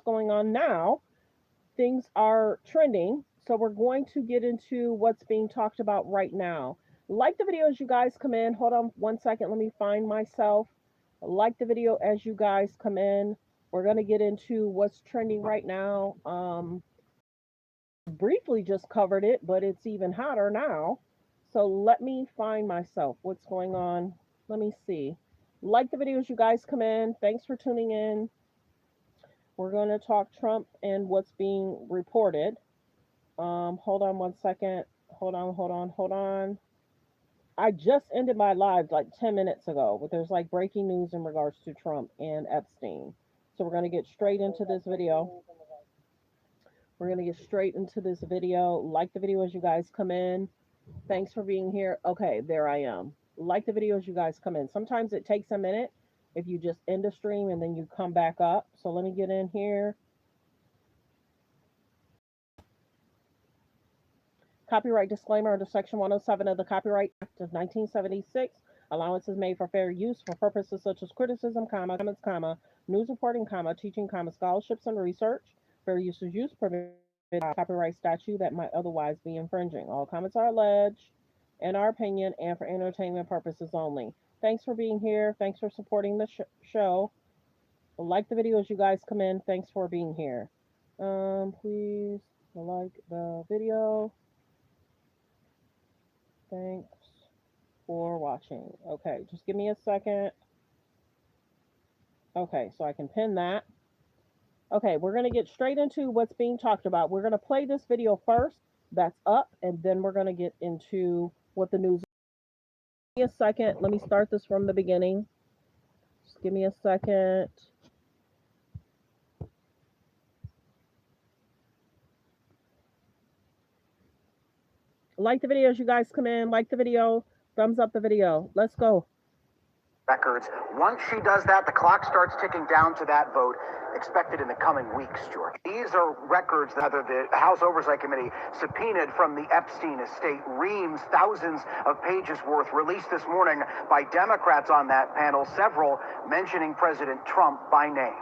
going on now. Things are trending. So we're going to get into what's being talked about right now. Like the video as you guys come in. Hold on one second. Let me find myself. Like the video as you guys come in. We're going to get into what's trending right now. Briefly just covered it, but it's even hotter now. So let me find myself. What's going on? Let me see. Like the video as you guys come in. Thanks for tuning in. We're going to talk Trump and what's being reported. Hold on one second. Hold on. I just ended my live like 10 minutes ago, but there's like breaking news in regards to Trump and Epstein. So we're going to get straight into this video. Like the video as you guys come in. Thanks for being here. Okay, there I am. Like the video as you guys come in. Sometimes it takes a minute if you just end a stream and then you come back up. So let me get in here. Copyright disclaimer under Section 107 of the Copyright Act of 1976. Allowance is made for fair use for purposes such as criticism, comments, news reporting, teaching, scholarships, and research. Fair use is used permitted by copyright statute that might otherwise be infringing. All comments are alleged, in our opinion, and for entertainment purposes only. Thanks for being here. Thanks for supporting the show. Like the video as you guys come in. Thanks for being here. Please like the video. Thanks for watching. Okay, just give me a second. Okay, so I can pin that. Okay, we're going to get straight into what's being talked about. We're going to play this video first. That's up, and then we're going to get into what the news is. Give me a second. Let me start this from the beginning. Just give me a second. Like the video as you guys come in. Like the video. Thumbs up the video. Let's go. Records. Once she does that, the clock starts ticking down to that vote expected in the coming weeks, George. These are records that the House Oversight Committee subpoenaed from the Epstein estate. Reams, thousands of pages worth, released this morning by Democrats on that panel, several mentioning President Trump by name.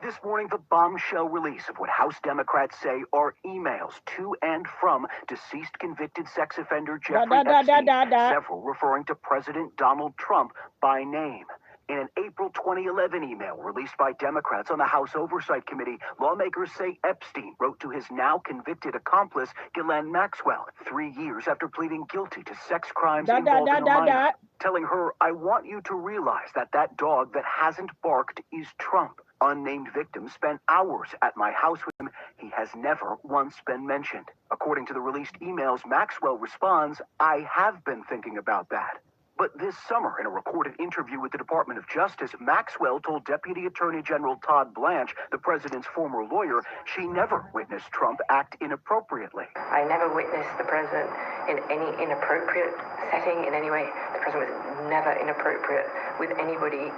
This morning, the bombshell release of what House Democrats say are emails to and from deceased convicted sex offender Jeffrey Epstein, several referring to President Donald Trump by name. In an April 2011 email released by Democrats on the House Oversight Committee, lawmakers say Epstein wrote to his now convicted accomplice, Ghislaine Maxwell, 3 years after pleading guilty to sex crimes involving a minor, telling her, "I want you to realize that that dog that hasn't barked is Trump." Unnamed victim spent hours at my house with him. He has never once been mentioned. According to the released emails, Maxwell responds, "I have been thinking about that." But this summer, in a recorded interview with the Department of Justice, Maxwell told Deputy Attorney General Todd Blanche, the president's former lawyer, she never witnessed Trump act inappropriately. "I never witnessed the president in any inappropriate setting in any way. The president was never inappropriate with anybody.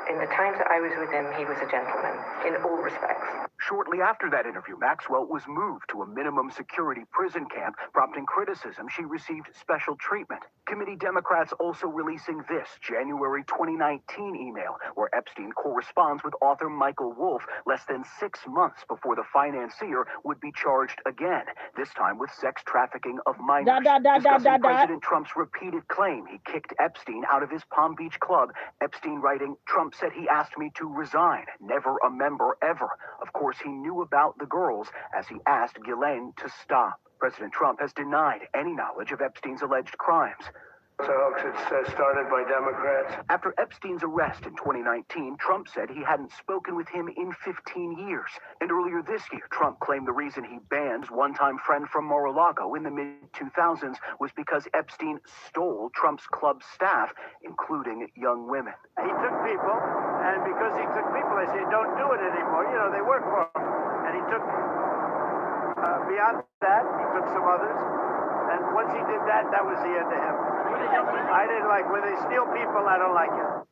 In the times that I was with him, he was a gentleman in all respects." Shortly after that interview, Maxwell was moved to a minimum security prison camp, prompting criticism she received special treatment. Committee Democrats also releasing this January 2019 email, where Epstein corresponds with author Michael Wolff less than 6 months before the financier would be charged again, this time with sex trafficking of minors. Discussing President Trump's repeated claim he kicked Epstein out of his Palm Beach club, Epstein writing, "Trump said he asked me to resign, never a member ever. Of course, he knew about the girls as he asked Ghislaine to stop." President Trump has denied any knowledge of Epstein's alleged crimes. It's a hoax. It's started by Democrats. After Epstein's arrest in 2019, Trump said he hadn't spoken with him in 15 years. And earlier this year, Trump claimed the reason he banned his one-time friend from Mar-a-Lago in the mid-2000s was because Epstein stole Trump's club staff, including young women. He took people, and because he took people, they said, "Don't do it anymore." You know, they work for him. And he took, beyond that, he took some others. And once he did that, that was the end of him. I didn't like, when they steal people, I don't like it.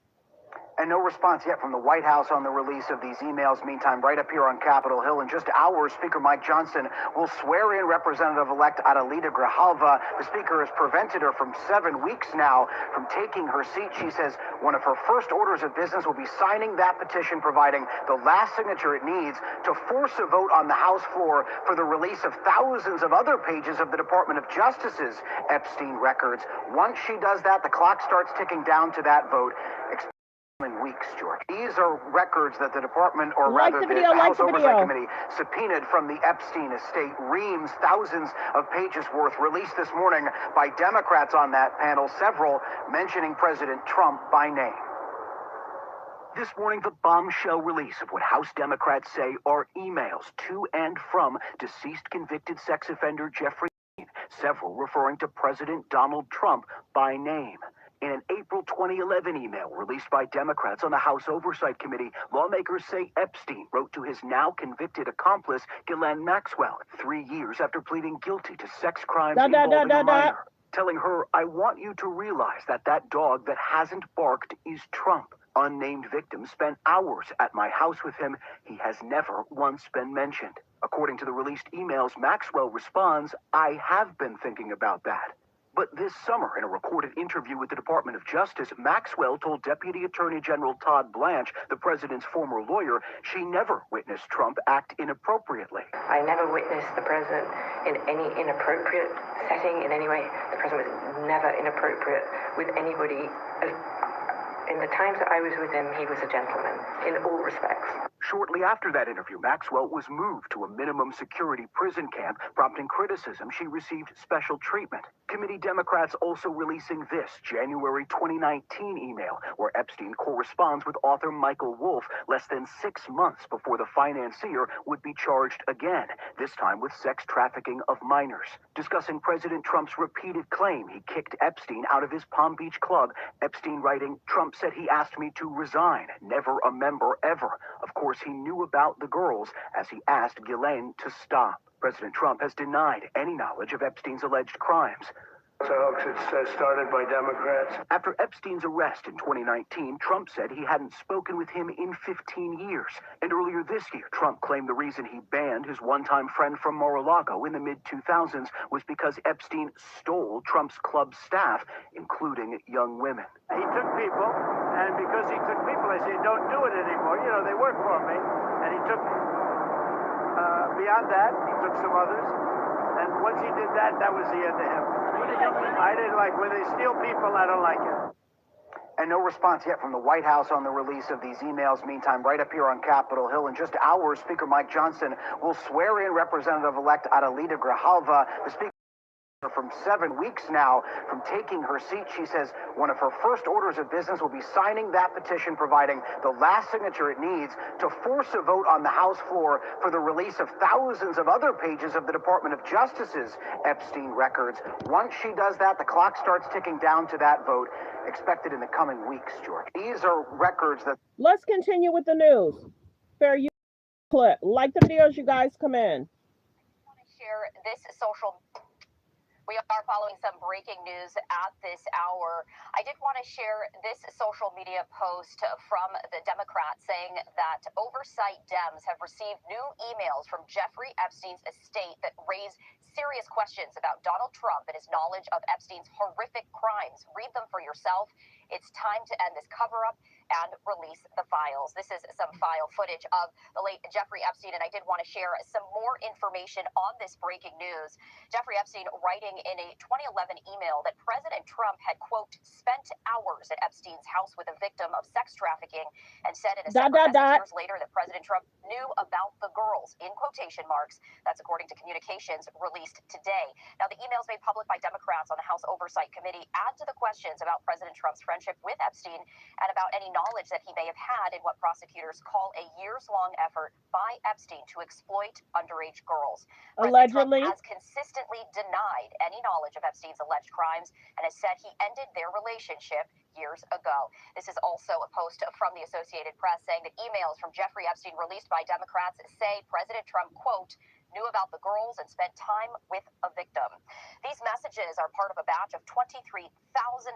And no response yet from the White House on the release of these emails. Meantime, right up here on Capitol Hill, in just hours, Speaker Mike Johnson will swear in Representative-elect Adelita Grijalva. The Speaker has prevented her from 7 weeks now from taking her seat. She says one of her first orders of business will be signing that petition, providing the last signature it needs to force a vote on the House floor for the release of thousands of other pages of the Department of Justice's Epstein records. Once she does that, the clock starts ticking down to that vote. In weeks, George. These are records that the department, or rather the House Oversight Committee, subpoenaed from the Epstein estate. Reams, thousands of pages worth, released this morning by Democrats on that panel, several mentioning President Trump by name. This morning, the bombshell release of what House Democrats say are emails to and from deceased convicted sex offender Jeffrey EPSTEIN, several referring to President Donald Trump by name. In an April 2011 email released by Democrats on the House Oversight Committee, lawmakers say Epstein wrote to his now convicted accomplice, Ghislaine Maxwell, 3 years after pleading guilty to sex crimes involving a minor, telling her, "I want you to realize that that dog that hasn't barked is Trump. Unnamed victim spent hours at my house with him. He has never once been mentioned." According to the released emails, Maxwell responds, "I have been thinking about that." But this summer, in a recorded interview with the Department of Justice, Maxwell told Deputy Attorney General Todd Blanche, the president's former lawyer, she never witnessed Trump act inappropriately. I never witnessed the president in any inappropriate setting in any way. The president was never inappropriate with anybody. In the times that I was with him, he was a gentleman in all respects. Shortly after that interview, Maxwell was moved to a minimum security prison camp, prompting criticism she received special treatment. Committee Democrats also releasing this January 2019 email, where Epstein corresponds with author Michael Wolff less than 6 months before the financier would be charged again, this time with sex trafficking of minors. Discussing President Trump's repeated claim he kicked Epstein out of his Palm Beach club, Epstein writing, "Trump said he asked me to resign, never a member ever. Of course, he knew about the girls, as he asked Ghislaine to stop." President Trump has denied any knowledge of Epstein's alleged crimes. It's a hoax. It's started by Democrats. After Epstein's arrest in 2019, Trump said he hadn't spoken with him in 15 years. And earlier this year, Trump claimed the reason he banned his one-time friend from Mar-a-Lago in the mid-2000s was because Epstein stole Trump's club staff, including young women. He took people, and because he took people, I said, "Don't do it anymore. You know, they work for me." And he took, beyond that, he took some others. And once he did that, that was the end of him. I didn't like, when they steal people, I don't like it. And no response yet from the White House on the release of these emails. Meantime, right up here on Capitol Hill, in just hours, Speaker Mike Johnson will swear in Representative-elect Adelita Grijalva. The Speaker from 7 weeks now from taking her seat. She says one of her first orders of business will be signing that petition, providing the last signature it needs to force a vote on the House floor for the release of thousands of other pages of the Department of Justice's Epstein records. Once she does that, the clock starts ticking down to that vote, expected in the coming weeks, George. These are records that... Let's continue with the news. Fair use clip. Like the video as you guys come in. I want to share this social... We are following some breaking news at this hour. I did want to share this social media post from the Democrats saying that oversight Dems have received new emails from Jeffrey Epstein's estate that raise serious questions about Donald Trump and his knowledge of Epstein's horrific crimes. Read them for yourself. It's time to end this cover-up and release the files. This is some file footage of the late Jeffrey Epstein, and I did want to share some more information on this breaking news. Jeffrey Epstein writing in a 2011 email that President Trump had, quote, spent hours at Epstein's house with a victim of sex trafficking, and said in a separate message years later that President Trump knew about the girls, in quotation marks. That's according to communications released today. Now, the emails made public by Democrats on the House Oversight Committee add to the questions about President Trump's friendship with Epstein and about any knowledge that he may have had in what prosecutors call a years-long effort by Epstein to exploit underage girls. Allegedly. President Trump has consistently denied any knowledge of Epstein's alleged crimes and has said he ended their relationship years ago. This is also a post from the Associated Press saying that emails from Jeffrey Epstein released by Democrats say President Trump, quote, knew about the girls and spent time with a victim. These messages are part of a batch of 23,000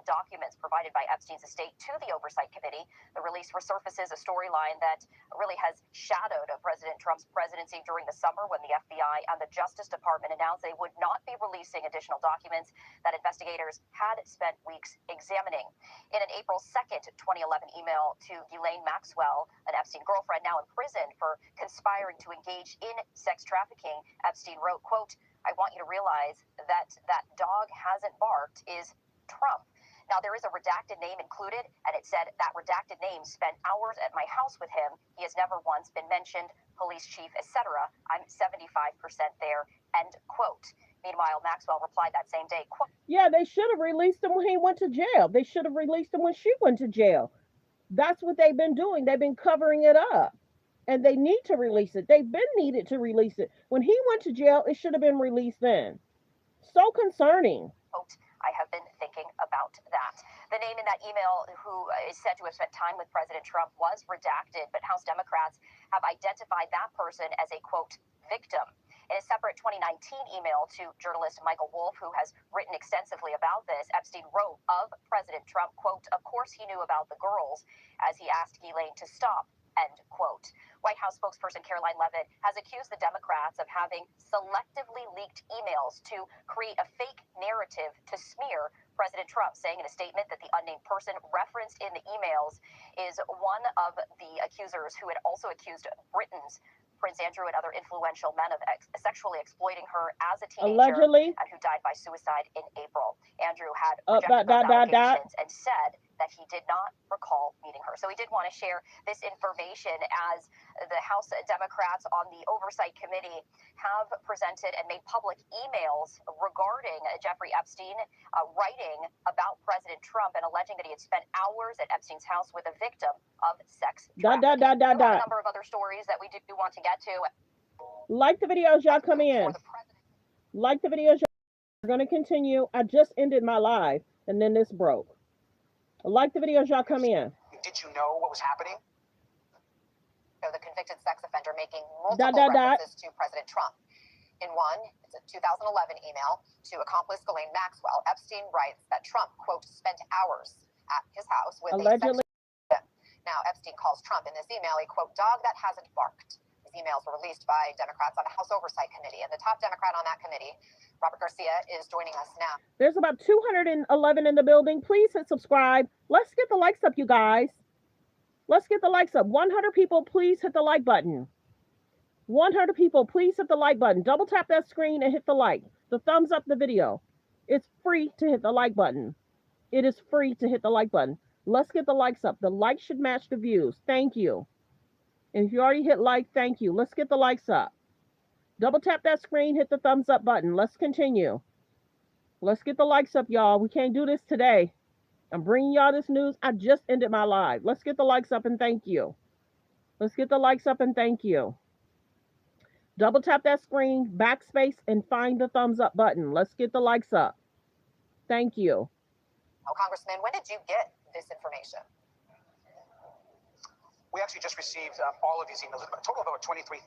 documents provided by Epstein's estate to the Oversight Committee. The release resurfaces a storyline that really has shadowed President Trump's presidency during the summer, when the FBI and the Justice Department announced they would not be releasing additional documents that investigators had spent weeks examining. In an April 2nd, 2011 email to Ghislaine Maxwell, an Epstein girlfriend now in prison for conspiring to engage in sex trafficking, Epstein wrote, quote, "I want you to realize that dog hasn't barked is Trump." Now, there is a redacted name included, and it said that redacted name spent hours at my house with him. He has never once been mentioned, police chief, etc. I'm 75% there, end quote. Meanwhile, Maxwell replied that same day, quote, Yeah, they should have released him when he went to jail. They should have released him when she went to jail. That's what they've been doing. They've been covering it up. And they need to release it. They've been needed to release it. When he went to jail, it should have been released then. So concerning. quote, I have been thinking about that. The name in that email, who is said to have spent time with President Trump, was redacted, but House Democrats have identified that person as a, quote, victim. In a separate 2019 email to journalist Michael Wolff, who has written extensively about this, Epstein wrote of President Trump, quote, of course he knew about the girls, as he asked Ghislaine to stop, end quote. White House spokesperson Caroline Leavitt has accused the Democrats of having selectively leaked emails to create a fake narrative to smear President Trump, saying in a statement that the unnamed person referenced in the emails is one of the accusers who had also accused Britain's Prince Andrew and other influential men of sexually exploiting her as a teenager, allegedly, and who died by suicide in April. Andrew had rejected those allegations and said that he did not recall meeting her. So he did want to share this information, as the House Democrats on the Oversight Committee have presented and made public emails regarding Jeffrey Epstein, writing about President Trump and alleging that he had spent hours at Epstein's house with a victim of sex trafficking. We have a number of other stories that we do want to get to. Like the videos, y'all come in. Like the videos, y'all. We're going to continue. I just ended my live, and then this broke. Like the videos, y'all come in. Did you know what was happening? The convicted sex offender making multiple references to President Trump. In one, it's a 2011 email to accomplice Ghislaine Maxwell. Epstein writes that Trump, quote, spent hours at his house with allegedly. Now, Epstein calls Trump in this email a, quote, dog that hasn't barked. These emails were released by Democrats on the House Oversight Committee, and the top Democrat on that committee, Robert Garcia, is joining us now. There's about 211 in the building. Please hit subscribe. Let's get the likes up, you guys. Let's get the likes up. 100 people, please hit the like button. 100 people, please hit the like button. Double tap that screen and hit the like. The thumbs up the video. It's free to hit the like button. It is free to hit the like button. Let's get the likes up. The likes should match the views. Thank you. And if you already hit like, thank you. Let's get the likes up. Double tap that screen, hit the thumbs up button. Let's continue. Let's get the likes up, y'all. We can't do this today. I'm bringing y'all this news. I just ended my live. Let's get the likes up and thank you. Let's get the likes up and thank you. Double tap that screen, backspace, and find the thumbs up button. Let's get the likes up. Thank you. Oh, Congressman, when did you get this information? We actually just received all of these emails, a total of over 23,000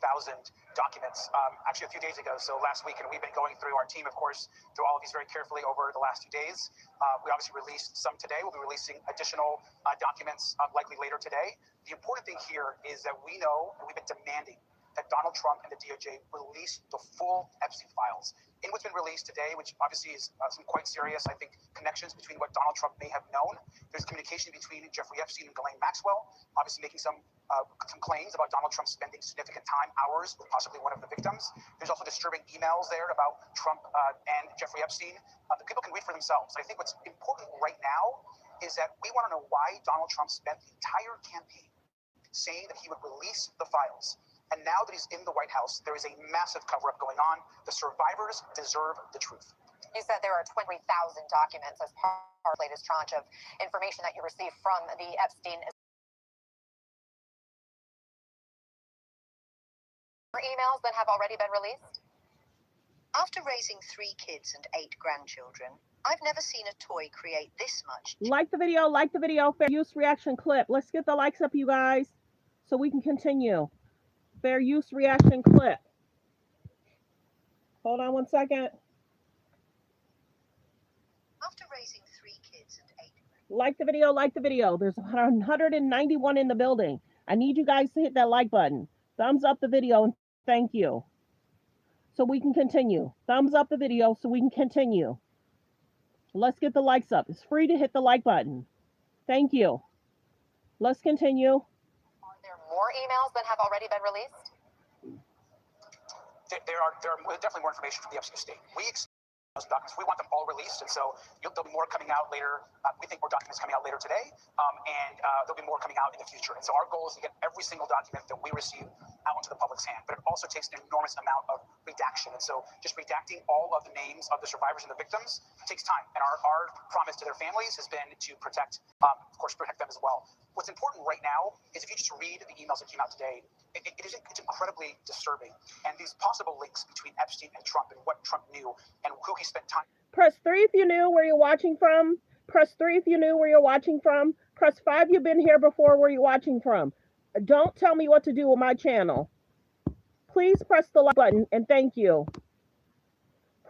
documents, actually a few days ago, so last week, and we've been going through, our team, of course, through all of these very carefully over the last few days. We obviously released some today. We'll be releasing additional documents likely later today. The important thing here is that we know, and we've been demanding, that Donald Trump and the DOJ release the full Epstein files. In what's been released today, which obviously is some quite serious, I think, connections between what Donald Trump may have known. There's communication between Jeffrey Epstein and Ghislaine Maxwell, obviously making some claims about Donald Trump spending significant time, hours, with possibly one of the victims. There's also disturbing emails there about Trump and Jeffrey Epstein. The people can read for themselves. I think what's important right now is that we want to know why Donald Trump spent the entire campaign saying that he would release the files. And now that he's in the White House, there is a massive cover-up going on. The survivors deserve the truth. You said there are 23,000 documents as part of the latest tranche of information that you received from the Epstein. Emails that have already been released? After raising 3 kids and 8 grandchildren, I've never seen a toy create this much. Like the video, fair use reaction clip. Let's get the likes up, you guys, so we can continue. Fair use reaction clip. Hold on one second. After raising 3 kids Like the video, like the video. There's 191 in the building. I need you guys to hit that like button. Thumbs up the video and thank you. So we can continue. Thumbs up the video so we can continue. Let's get the likes up. It's free to hit the like button. Thank you. Let's continue. Are there more emails than have already been released? There are definitely more information from the Epstein estate. Those documents, we want them all released, and so there'll be more coming out later. We think more documents coming out later today, and there'll be more coming out in the future. And so our goal is to get every single document that we receive out into the public's hand. But it also takes an enormous amount of redaction, and so just redacting all of the names of the survivors and the victims takes time. And our promise to their families has been to protect, of course, protect them as well. What's important right now is if you just read the emails that came out today, it's incredibly disturbing. And these possible links between Epstein and Trump and what Trump knew and who he spent time. Press 3 if you knew where you're watching from. Press 3 if you knew where you're watching from. Press 5 you've been here before where you're watching from. Don't tell me what to do with my channel. Please press the like button and thank you.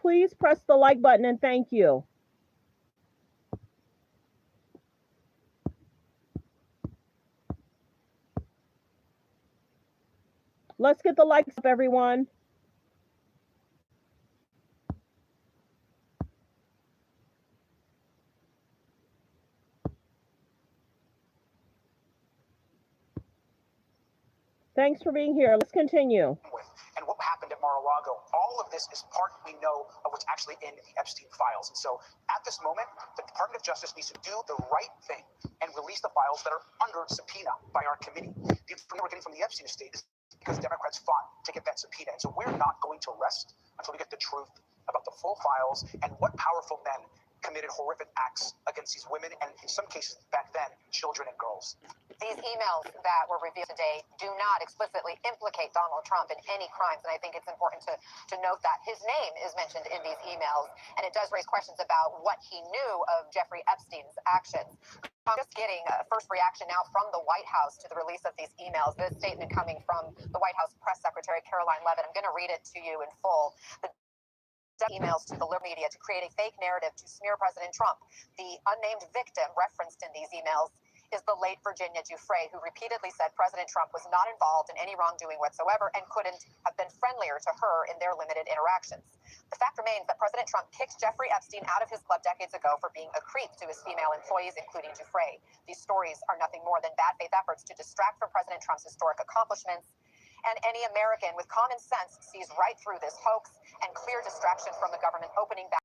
Please press the like button and thank you. Let's get the likes up, everyone. Thanks for being here. Let's continue. And what happened at Mar-a-Lago. All of this is part, we know, of what's actually in the Epstein files. And so at this moment, the Department of Justice needs to do the right thing and release the files that are under subpoena by our committee. The information we're getting from the Epstein estate is because Democrats fought to get that subpoena. And so we're not going to rest until we get the truth about the full files and what powerful men committed horrific acts against these women and, in some cases back then, children and girls. These emails that were revealed today do not explicitly implicate Donald Trump in any crimes, and I think it's important to note that his name is mentioned in these emails, and it does raise questions about what he knew of Jeffrey Epstein's actions. I'm just getting a first reaction now from the White House to the release of these emails. This statement coming from the White House press secretary, Caroline Leavitt. I'm going to read it to you in full. The emails to the liberal media to create a fake narrative to smear President Trump. The unnamed victim referenced in these emails is the late Virginia Giuffre, who repeatedly said President Trump was not involved in any wrongdoing whatsoever and couldn't have been friendlier to her in their limited interactions. The fact remains that President Trump kicked Jeffrey Epstein out of his club decades ago for being a creep to his female employees, including Giuffre. These stories are nothing more than bad faith efforts to distract from President Trump's historic accomplishments. And any American with common sense sees right through this hoax and clear distraction from the government opening back.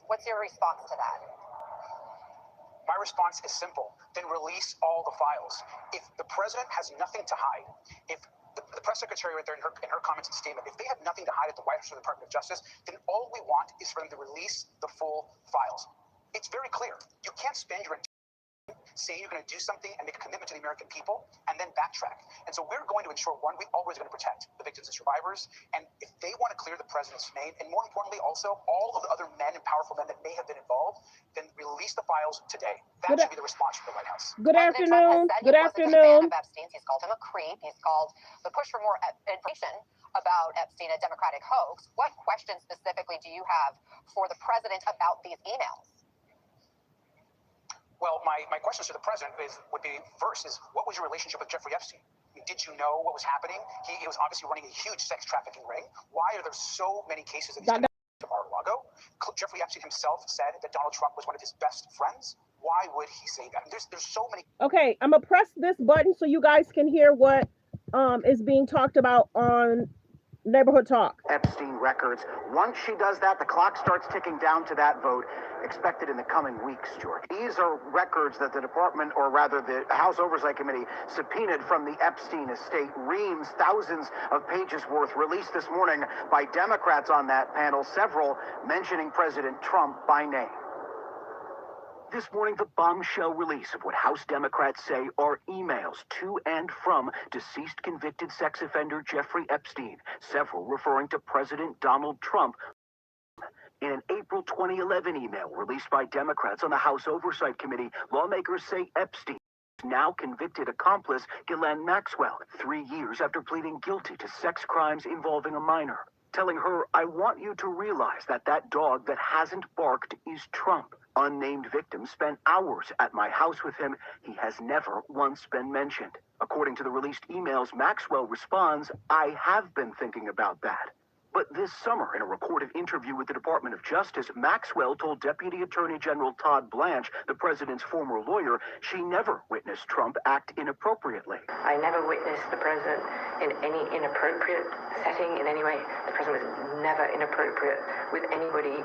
What's your response to that? My response is simple. Then release all the files. If the president has nothing to hide, if the press secretary right there in her comments and statement, if they have nothing to hide at the White House or the Department of Justice, then all we want is for them to release the full files. It's very clear. You can't spend your saying you're going to do something and make a commitment to the American people and then backtrack. And so we're going to ensure, one, we're always going to protect the victims and survivors. And if they want to clear the president's name, and more importantly, also all of the other men and powerful men that may have been involved, then release the files today. That should be the response from the White House. Good afternoon. Good afternoon. He's called him a creep. He's called the push for more information about Epstein a Democratic hoax. What questions specifically do you have for the president about these emails? Well, my questions to the president would be, first, is what was your relationship with Jeffrey Epstein? Did you know what was happening? He was obviously running a huge sex trafficking ring. Why are there so many cases of these to Mar-a-Lago? Jeffrey Epstein himself said that Donald Trump was one of his best friends. Why would he say that? There's so many. Okay, I'm gonna press this button so you guys can hear what is being talked about on Neighborhood Talk. Epstein records. Once she does that, the clock starts ticking down to that vote, expected in the coming weeks, George. These are records that the department, or rather the House Oversight Committee, subpoenaed from the Epstein estate. Reams, thousands of pages worth, released this morning by Democrats on that panel, several mentioning President Trump by name. This morning, the bombshell release of what House Democrats say are emails to and from deceased convicted sex offender Jeffrey Epstein, several referring to President Donald Trump. In an April 2011 email released by Democrats on the House Oversight Committee, lawmakers say Epstein's now convicted accomplice, Ghislaine Maxwell, 3 years after pleading guilty to sex crimes involving a minor, telling her, "I want you to realize that dog that hasn't barked is Trump." Unnamed victim spent hours at my house with him. He has never once been mentioned. According to the released emails, Maxwell responds, "I have been thinking about that." But this summer, in a recorded interview with the Department of Justice, Maxwell told Deputy Attorney General Todd Blanche, the president's former lawyer, she never witnessed Trump act inappropriately. I never witnessed the president in any inappropriate setting in any way. The president was never inappropriate with anybody.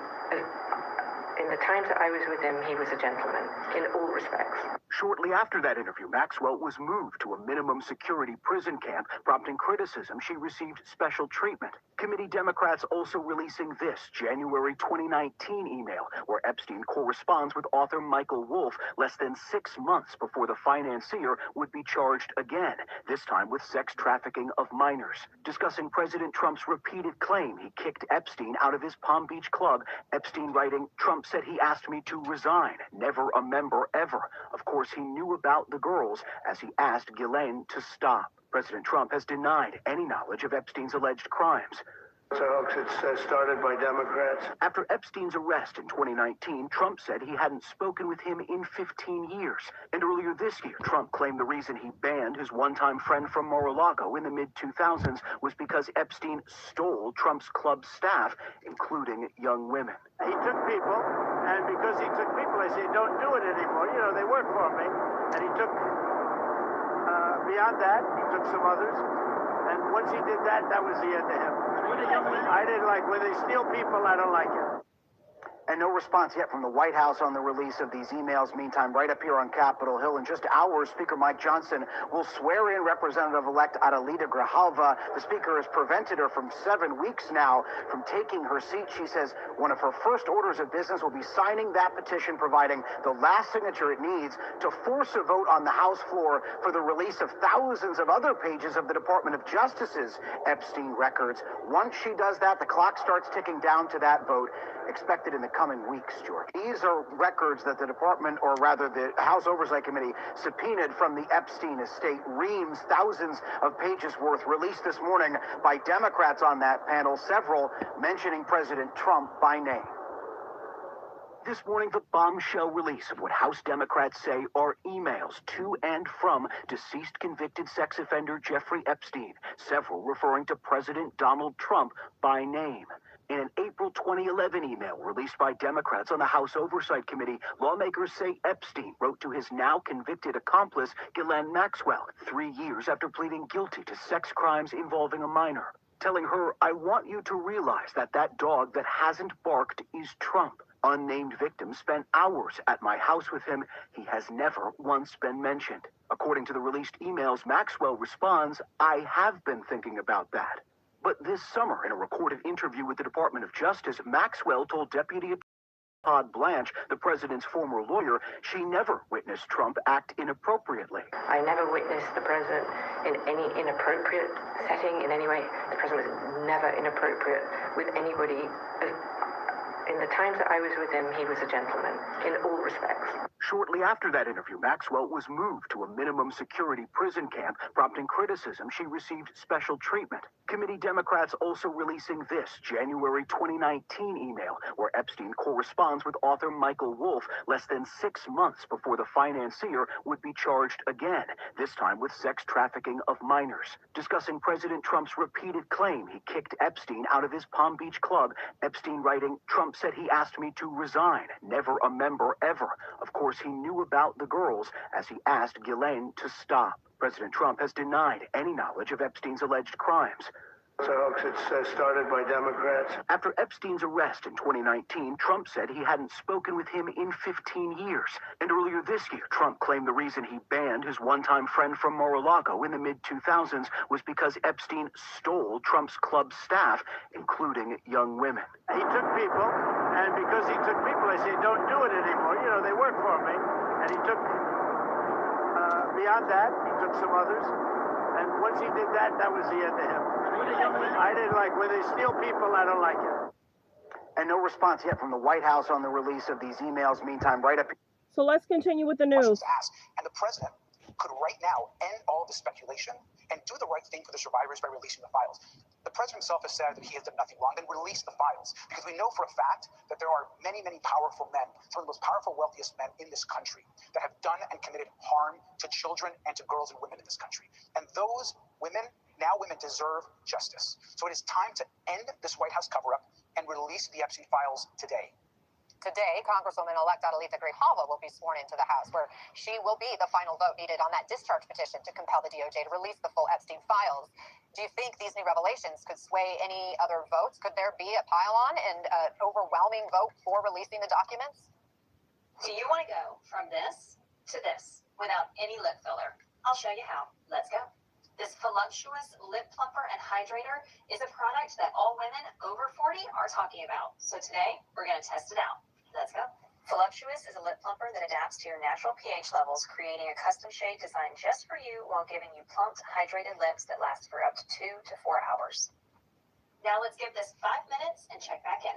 In the times that I was with him, he was a gentleman in all respects. Shortly after that interview, Maxwell was moved to a minimum security prison camp, prompting criticism she received special treatment. Committee Democrats also releasing this January 2019 email, where Epstein corresponds with author Michael Wolff less than 6 months before the financier would be charged again, this time with sex trafficking of minors. Discussing President Trump's repeated claim he kicked Epstein out of his Palm Beach club, Epstein writing, "Trump said he asked me to resign, never a member ever. Of course, he knew about the girls as he asked Ghislaine to stop." President Trump has denied any knowledge of Epstein's alleged crimes. So it's started by Democrats. After Epstein's arrest in 2019, Trump said he hadn't spoken with him in 15 years. And earlier this year, Trump claimed the reason he banned his one-time friend from Mar-a-Lago in the mid-2000s was because Epstein stole Trump's club staff, including young women. He took people, and because he took people, I said, don't do it anymore. You know, they work for me. And he took, beyond that, he took some others. And once he did that, that was the end of him. I didn't like, when they steal people, I don't like it. And no response yet from the White House on the release of these emails. Meantime, right up here on Capitol Hill, in just hours, Speaker Mike Johnson will swear in Representative-elect Adelita Grijalva. The Speaker has prevented her from 7 weeks now from taking her seat. She says one of her first orders of business will be signing that petition, providing the last signature it needs to force a vote on the House floor for the release of thousands of other pages of the Department of Justice's Epstein records. Once she does that, the clock starts ticking down to that vote, expected in the coming weeks, George. These are records that the department, or rather the House Oversight Committee, subpoenaed from the Epstein estate. Reams, thousands of pages worth, released this morning by Democrats on that panel, several mentioning President Trump by name. This morning, the bombshell release of what House Democrats say are emails to and from deceased convicted sex offender Jeffrey Epstein, several referring to President Donald Trump by name. In an April 2011 email released by Democrats on the House Oversight Committee, lawmakers say Epstein wrote to his now convicted accomplice, Ghislaine Maxwell, 3 years after pleading guilty to sex crimes involving a minor, telling her, "I want you to realize that that dog that hasn't barked is Trump." Unnamed victim spent hours at my house with him. He has never once been mentioned. According to the released emails, Maxwell responds, "I have been thinking about that." But this summer, in a recorded interview with the Department of Justice, Maxwell told Deputy Todd Blanche, the president's former lawyer, she never witnessed Trump act inappropriately. I never witnessed the president in any inappropriate setting in any way. The president was never inappropriate with anybody. In the times that I was with him, he was a gentleman in all respects. Shortly after that interview, Maxwell was moved to a minimum security prison camp, prompting criticism she received special treatment. Committee Democrats also releasing this January 2019 email, where Epstein corresponds with author Michael Wolff less than 6 months before the financier would be charged again, this time with sex trafficking of minors. Discussing President Trump's repeated claim he kicked Epstein out of his Palm Beach club, Epstein writing, "Trump said he asked me to resign, never a member ever. Of course, he knew about the girls as he asked Ghislaine to stop." President Trump has denied any knowledge of Epstein's alleged crimes. So it's started by Democrats. After Epstein's arrest in 2019, Trump said he hadn't spoken with him in 15 years. And earlier this year, Trump claimed the reason he banned his one-time friend from Mar-a-Lago in the mid-2000s was because Epstein stole Trump's club staff, including young women. He took people, and because he took people, I said, don't do it anymore. You know, they work for me. And he took, beyond that, he took some others. And once he did that, that was the end of him. I didn't like, when they steal people, I don't like it. And no response yet from the White House on the release of these emails. Meantime, right up. So let's continue with the news. And the president could right now end all the speculation and do the right thing for the survivors by releasing the files. The president himself has said that he has done nothing wrong, then release the files. Because we know for a fact that there are many, many powerful men, some of the most powerful, wealthiest men in this country that have done and committed harm to children and to girls and women in this country. And those women, now women, deserve justice. So it is time to end this White House cover-up and release the Epstein files today. Today, Congresswoman-elect Adelita Grijalva will be sworn into the House, where she will be the final vote needed on that discharge petition to compel the DOJ to release the full Epstein files. Do you think these new revelations could sway any other votes? Could there be a pile-on and an overwhelming vote for releasing the documents? Do you want to go from this to this without any lip filler? I'll show you how. Let's go. This voluptuous lip plumper and hydrator is a product that all women over 40 are talking about. So today, we're going to test it out. Let's go. Voluptuous is a lip plumper that adapts to your natural pH levels, creating a custom shade designed just for you while giving you plumped, hydrated lips that last for up to 2 to 4 hours. Now let's give this 5 minutes and check back in.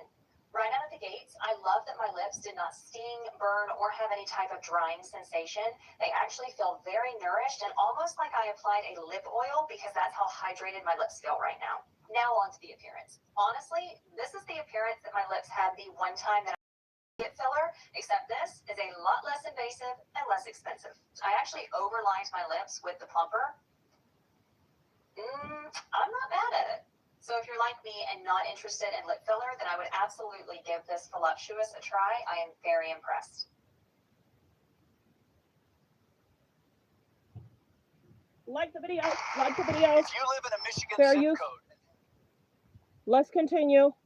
Right out of the gates, I love that my lips did not sting, burn, or have any type of drying sensation. They actually feel very nourished and almost like I applied a lip oil because that's how hydrated my lips feel right now. Now on to the appearance. Honestly, this is the appearance that my lips had the one time that lip filler, except this is a lot less invasive and less expensive. I actually overlined my lips with the plumper. I'm not mad at it. So if you're like me and not interested in lip filler, then I would absolutely give this voluptuous a try. I am very impressed. Like the video. Like the video. If you live in a Michigan Fair zip use. code. Let's continue.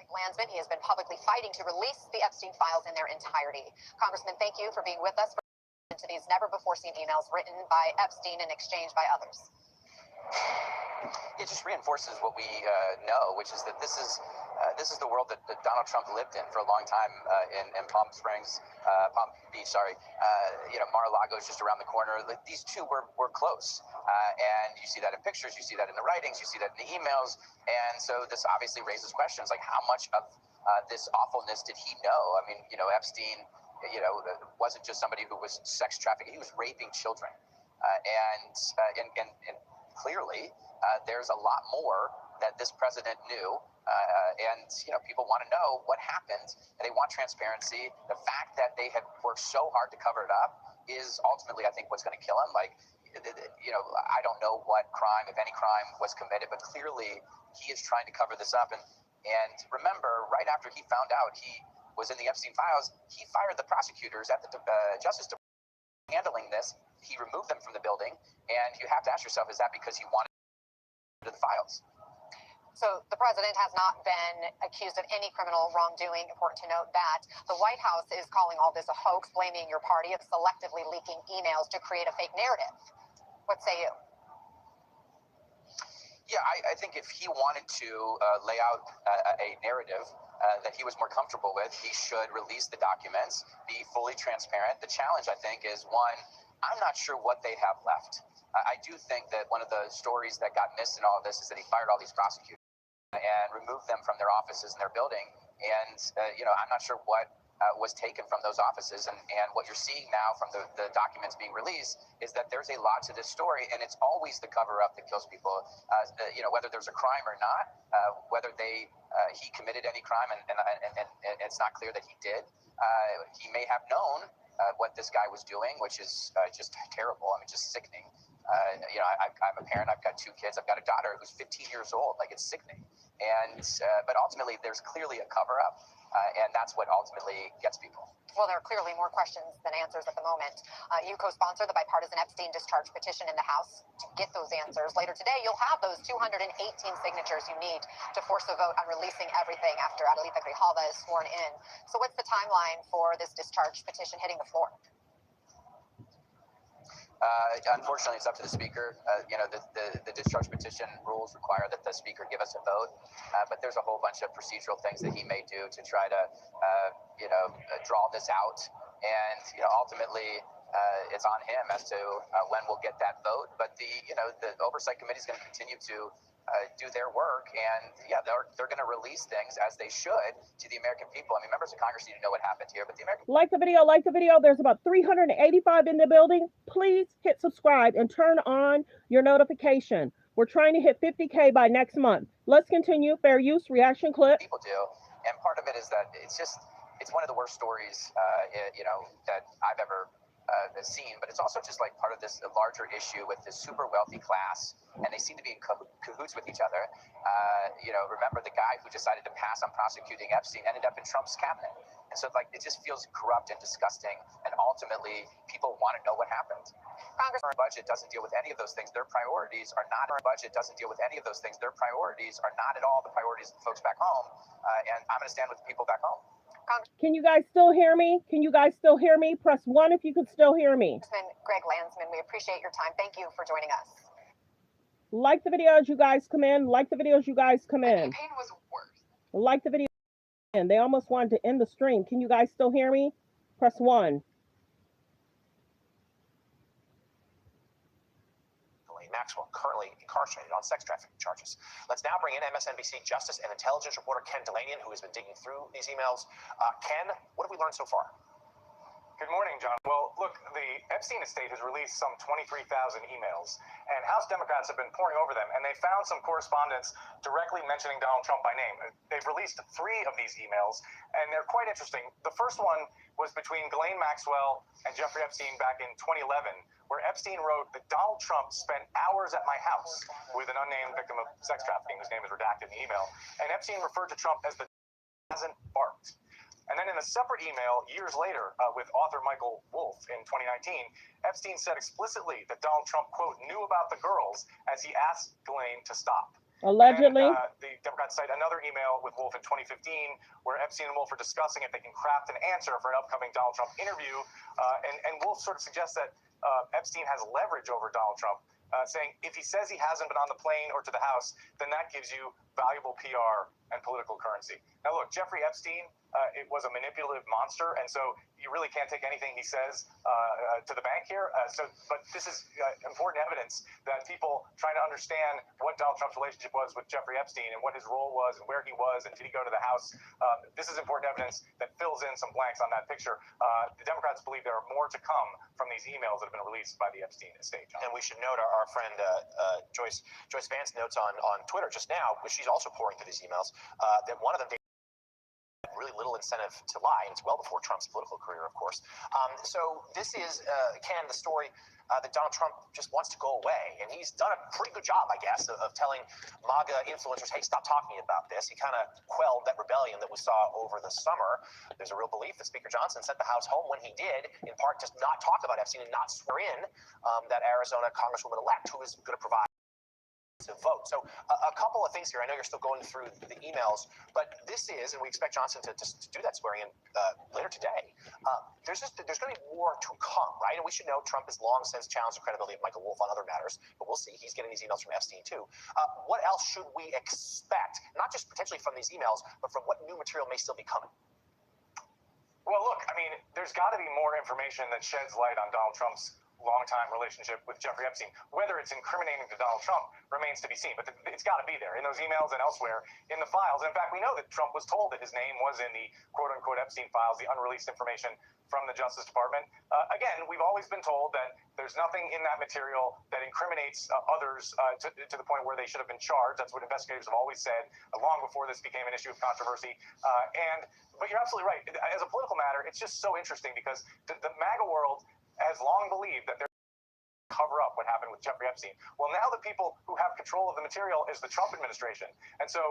Landsman, he has been publicly fighting to release the Epstein files in their entirety. Congressman, thank you for being with us to these never-before-seen emails written by Epstein and exchanged by others. It just reinforces what we know, which is that this is the world that Donald Trump lived in for a long time in Palm Beach. Mar-a-Lago is just around the corner. Like, these two were close, and you see that in pictures, you see that in the writings, you see that in the emails, and so this obviously raises questions like how much of this awfulness did he know? I mean, Epstein, wasn't just somebody who was sex trafficking; he was raping children, and clearly there's a lot more that this president knew, and people want to know what happened, and they want transparency. The fact that they had worked so hard to cover it up is ultimately, I think, what's going to kill him. Like, I don't know what crime, if any crime, was committed, but clearly he is trying to cover this up. And remember, right after he found out he was in the Epstein files, he fired the prosecutors at the Justice Department handling this. He removed them from the building, and you have to ask yourself, is that because he wanted the files? So the president has not been accused of any criminal wrongdoing. Important to note that. The White House is calling all this a hoax, blaming your party of selectively leaking emails to create a fake narrative. What say you? Yeah, I think if he wanted to lay out a narrative that he was more comfortable with, he should release the documents, be fully transparent. The challenge, I think, is one, I'm not sure what they have left. I do think that one of the stories that got missed in all of this is that he fired all these prosecutors and removed them from their offices in their building. And, I'm not sure what was taken from those offices. And what you're seeing now from the documents being released is that there's a lot to this story, and it's always the cover-up that kills people. Whether there's a crime or not, whether he committed any crime, and it's not clear that he did. He may have known what this guy was doing, which is just terrible. I mean, just sickening. I'm a parent. I've got 2 kids. I've got a daughter who's 15 years old. Like, it's sickening. But ultimately, there's clearly a cover-up, and that's what ultimately gets people. Well, there are clearly more questions than answers at the moment. You co-sponsor the bipartisan Epstein discharge petition in the House. To get those answers later today, you'll have those 218 signatures you need to force a vote on releasing everything after Adelita Grijalva is sworn in. So what's the timeline for this discharge petition hitting the floor? Unfortunately, it's up to the speaker. The discharge petition rules require that the speaker give us a vote, but there's a whole bunch of procedural things that he may do to try to, draw this out. And ultimately, it's on him as to when we'll get that vote. But the oversight committee is going to continue to do their work, and they're going to release things as they should to the American people. I mean, members of Congress need to know what happened here, but the American Like the video. There's about 385 in the building. Please hit subscribe and turn on your notification. We're trying to hit 50K by next month. Let's continue. Fair use reaction clip. People do, and part of it is that it's one of the worst stories, that I've ever seen, but it's also just like part of this larger issue with this super wealthy class, and they seem to be in cahoots with each other. Remember the guy who decided to pass on prosecuting Epstein ended up in Trump's cabinet, and so like it just feels corrupt and disgusting, and ultimately people want to know what happened. Congress budget doesn't deal with any of those things. Their priorities are not. Our budget doesn't deal with any of those things. Their priorities are not at all the priorities of the folks back home, and I'm going to stand with the people back home. Can you guys still hear me? Can you guys still hear me? Press 1 if you could still hear me. Greg Landsman, we appreciate your time. Thank you for joining us. Like the video as you guys come in. Like the video as you guys come in. The campaign was worse. Like the video. And they almost wanted to end the stream. Can you guys still hear me? Press 1. Maxwell, currently incarcerated on sex trafficking charges. Let's now bring in MSNBC Justice and Intelligence reporter Ken Delanian, who has been digging through these emails. Ken, what have we learned so far? Good morning, John. Well, look, the Epstein estate has released some 23,000 emails, and House Democrats have been poring over them, and they found some correspondence directly mentioning Donald Trump by name. They've released 3 of these emails, and they're quite interesting. The first one was between Ghislaine Maxwell and Jeffrey Epstein back in 2011, where Epstein wrote that Donald Trump spent hours at my house with an unnamed victim of sex trafficking, whose name is redacted in the email, and Epstein referred to Trump as the hasn't barked. And then in a separate email years later with author Michael Wolff in 2019, Epstein said explicitly that Donald Trump, quote, knew about the girls as he asked Ghislaine to stop. Allegedly. And, the Democrats cite another email with Wolff in 2015 where Epstein and Wolff are discussing if they can craft an answer for an upcoming Donald Trump interview. And Wolff sort of suggests that Epstein has leverage over Donald Trump, saying if he says he hasn't been on the plane or to the house, then that gives you valuable PR and political currency. Now, look, Jeffrey Epstein, it was a manipulative monster, and so you really can't take anything he says to the bank here. But this is important evidence that people trying to understand what Donald Trump's relationship was with Jeffrey Epstein and what his role was and where he was and did he go to the house. This is important evidence that fills in some blanks on that picture. The Democrats believe there are more to come from these emails that have been released by the Epstein estate. And we should note our friend Joyce Vance notes on Twitter just now, which she's also pouring through these emails, that one of them had really little incentive to lie, and it's well before Trump's political career, of course. So this is, Ken, the story that Donald Trump just wants to go away, and he's done a pretty good job, I guess, of telling MAGA influencers, hey, stop talking about this. He kind of quelled that rebellion that we saw over the summer. There's a real belief that Speaker Johnson sent the House home when he did, in part to not talk about Epstein and not swear in that Arizona Congresswoman-elect who is going to provide to vote. So a couple of things here. I know you're still going through the emails, but this is, and we expect Johnson to do that swearing in later today. There's going to be more to come, right? And we should know Trump has long since challenged the credibility of Michael Wolff on other matters, but we'll see. He's getting these emails from Epstein too. What else should we expect, not just potentially from these emails, but from what new material may still be coming? Well, look, I mean, there's got to be more information that sheds light on Donald Trump's longtime relationship with Jeffrey Epstein. Whether it's incriminating to Donald Trump remains to be seen, but it's got to be there in those emails and elsewhere in the files. In fact, we know that Trump was told that his name was in the quote-unquote Epstein files, the unreleased information from the Justice Department. Again, we've always been told that there's nothing in that material that incriminates others to the point where they should have been charged. That's what investigators have always said, long before this became an issue of controversy. But you're absolutely right. As a political matter, it's just so interesting because the MAGA world has long believed that they're cover up what happened with Jeffrey Epstein. Well, now the people who have control of the material is the Trump administration. And so,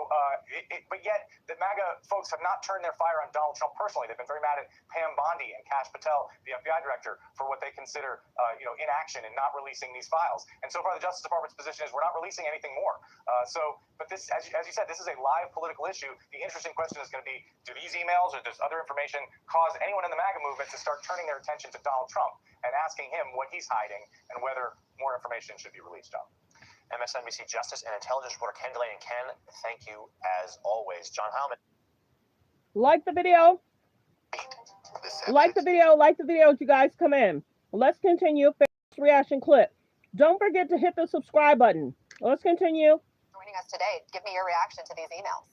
but yet the MAGA folks have not turned their fire on Donald Trump personally. They've been very mad at Pam Bondi and Kash Patel, the FBI director, for what they consider, inaction and not releasing these files. And so far, the Justice Department's position is we're not releasing anything more. But this, as you said, this is a live political issue. The interesting question is going to be, do these emails or this other information cause anyone in the MAGA movement to start turning their attention to Donald Trump and asking him what he's hiding and whether more information should be released, John? MSNBC Justice and Intelligence reporter Ken Delanian. Ken, thank you as always. John Howman. Like the video. Like the video. Like the video as you guys come in. Let's continue. First reaction clip. Don't forget to hit the subscribe button. Let's continue. Joining us today, give me your reaction to these emails.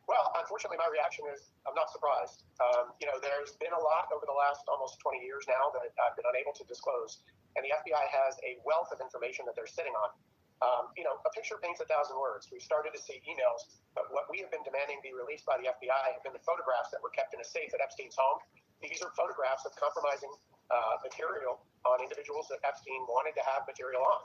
Well, unfortunately, my reaction is I'm not surprised. There's been a lot over the last almost 20 years now that I've been unable to disclose, and the FBI has a wealth of information that they're sitting on. A picture paints 1,000 words. We've started to see emails, but what we have been demanding be released by the FBI have been the photographs that were kept in a safe at Epstein's home. These are photographs of compromising material on individuals that Epstein wanted to have material on.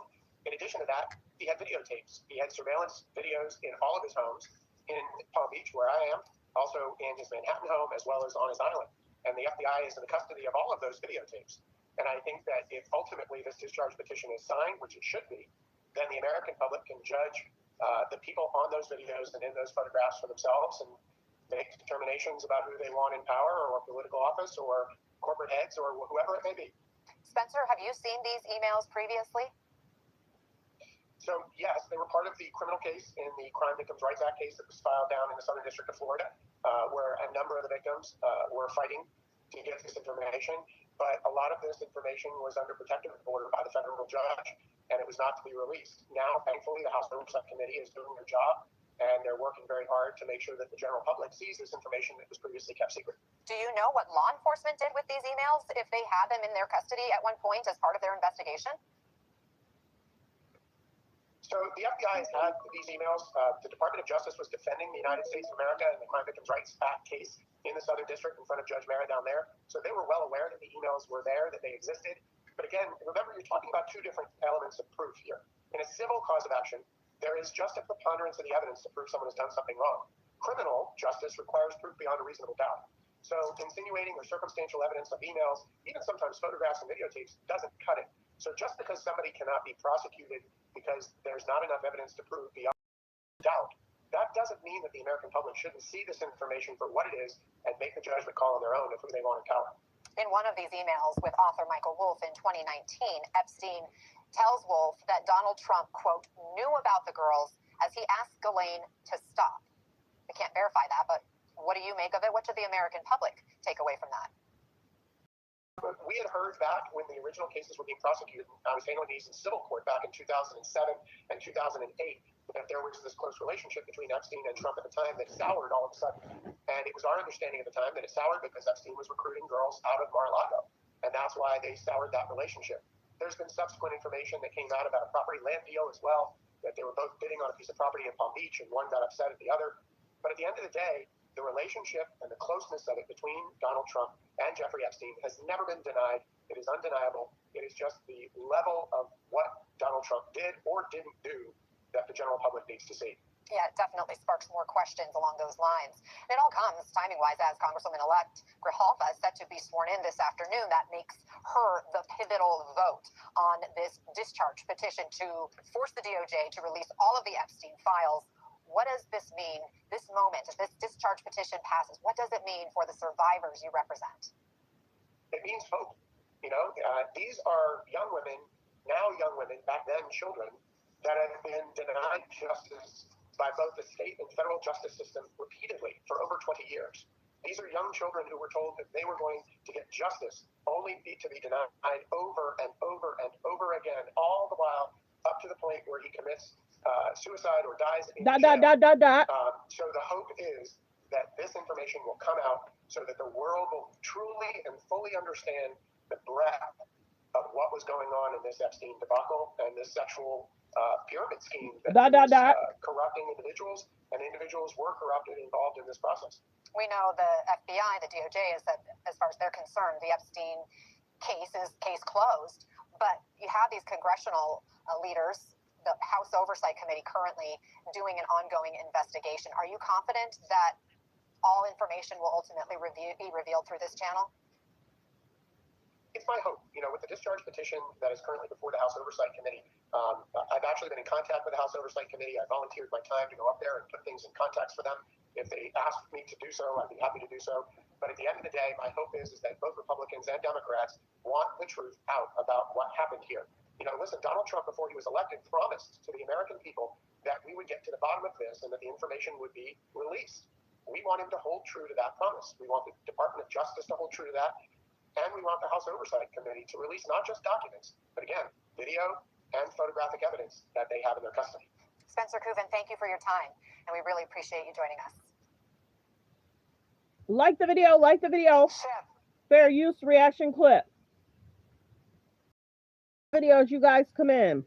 In addition to that, he had videotapes. He had surveillance videos in all of his homes in Palm Beach, where I am, also in his Manhattan home, as well as on his island. And the FBI is in the custody of all of those videotapes. And I think that if ultimately this discharge petition is signed, which it should be, then the American public can judge the people on those videos and in those photographs for themselves and make determinations about who they want in power or political office or corporate heads or whoever it may be. Spencer, have you seen these emails previously? So, yes, they were part of the criminal case in the Crime Victims' Rights Act case that was filed down in the Southern District of Florida, where a number of the victims were fighting to get this information. But a lot of this information was under protective order by the federal judge, and it was not to be released. Now, thankfully, the House Oversight Committee is doing their job, and they're working very hard to make sure that the general public sees this information that was previously kept secret. Do you know what law enforcement did with these emails, if they had them in their custody at one point as part of their investigation? So the FBI has had these emails. The Department of Justice was defending the United States of America in the Crime Victims' Rights Act case in the Southern District in front of Judge Mara down there. So they were well aware that the emails were there, that they existed. But again, remember, you're talking about two different elements of proof here. In a civil cause of action, there is just a preponderance of the evidence to prove someone has done something wrong. Criminal justice requires proof beyond a reasonable doubt. So insinuating or circumstantial evidence of emails, even sometimes photographs and videotapes, doesn't cut it. So just because somebody cannot be prosecuted because there's not enough evidence to prove beyond doubt, that doesn't mean that the American public shouldn't see this information for what it is and make the judgment call on their own of who they want in power. In one of these emails with author Michael Wolff in 2019, Epstein tells Wolff that Donald Trump, quote, knew about the girls as he asked Ghislaine to stop. I can't verify that, but what do you make of it? What should the American public take away from that? We had heard back when the original cases were being prosecuted. I was handling these in civil court back in 2007 and 2008, that there was this close relationship between Epstein and Trump at the time that soured all of a sudden. And it was our understanding at the time that it soured because Epstein was recruiting girls out of Mar-a-Lago. And that's why they soured that relationship. There's been subsequent information that came out about a property land deal as well, that they were both bidding on a piece of property in Palm Beach and one got upset at the other. But at the end of the day, the relationship and the closeness of it between Donald Trump and Jeffrey Epstein has never been denied. It is undeniable. It is just the level of what Donald Trump did or didn't do that the general public needs to see. Yeah, it definitely sparks more questions along those lines. And it all comes timing-wise as Congresswoman-elect Grijalva is set to be sworn in this afternoon. That makes her the pivotal vote on this discharge petition to force the DOJ to release all of the Epstein files. What does this mean, this moment, if this discharge petition passes? What does it mean for the survivors you represent? It means hope. These are young women, now young women, back then children, that have been denied justice by both the state and federal justice system repeatedly for over 20 years. These are young children who were told that they were going to get justice, only to be denied over and over and over again, all the while up to the point where he commits suicide or dies in jail. So the hope is that this information will come out so that the world will truly and fully understand the breadth of what was going on in this Epstein debacle and this sexual pyramid scheme that was corrupting individuals, and individuals were corrupted and involved in this process. We know the FBI, the DOJ, is that as far as they're concerned, the Epstein case is case closed. But you have these congressional leaders, the House Oversight Committee currently doing an ongoing investigation. Are you confident that all information will ultimately be revealed through this channel? It's my hope. With the discharge petition that is currently before the House Oversight Committee, I've actually been in contact with the House Oversight Committee. I volunteered my time to go up there and put things in context for them. If they ask me to do so, I'd be happy to do so. But at the end of the day, my hope is that both Republicans and Democrats want the truth out about what happened here. Listen, Donald Trump, before he was elected, promised to the American people that we would get to the bottom of this and that the information would be released. We want him to hold true to that promise. We want the Department of Justice to hold true to that. And we want the House Oversight Committee to release not just documents, but again, video and photographic evidence that they have in their custody. Spencer Kuvin, thank you for your time, and we really appreciate you joining us. Like the video, fair use reaction clip. Videos, you guys come in.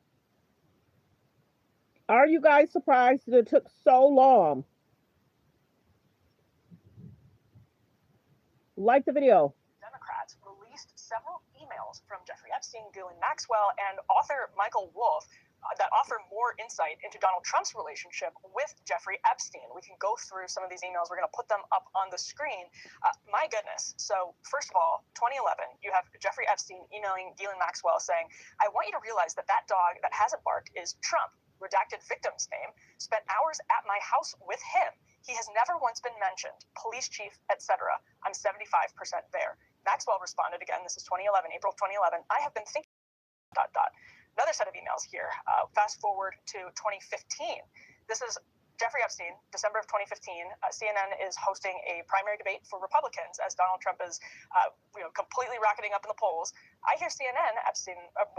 Are you guys surprised that it took so long? Like the video. Democrats released several emails from Jeffrey Epstein, Ghislaine Maxwell, and author Michael Wolff that offer more insight into Donald Trump's relationship with Jeffrey Epstein. We can go through some of these emails. We're going to put them up on the screen. My goodness. So first of all, 2011, you have Jeffrey Epstein emailing Ghislaine Maxwell saying, I want you to realize that that dog that hasn't barked is Trump. Redacted victim's name. Spent hours at my house with him. He has never once been mentioned. Police chief, etc. I'm 75% there. Maxwell responded again. This is 2011, April 2011. I have been thinking ... Another set of emails here. Fast forward to 2015. This is Jeffrey Epstein, December of 2015. CNN is hosting a primary debate for Republicans as Donald Trump is completely rocketing up in the polls. I hear CNN,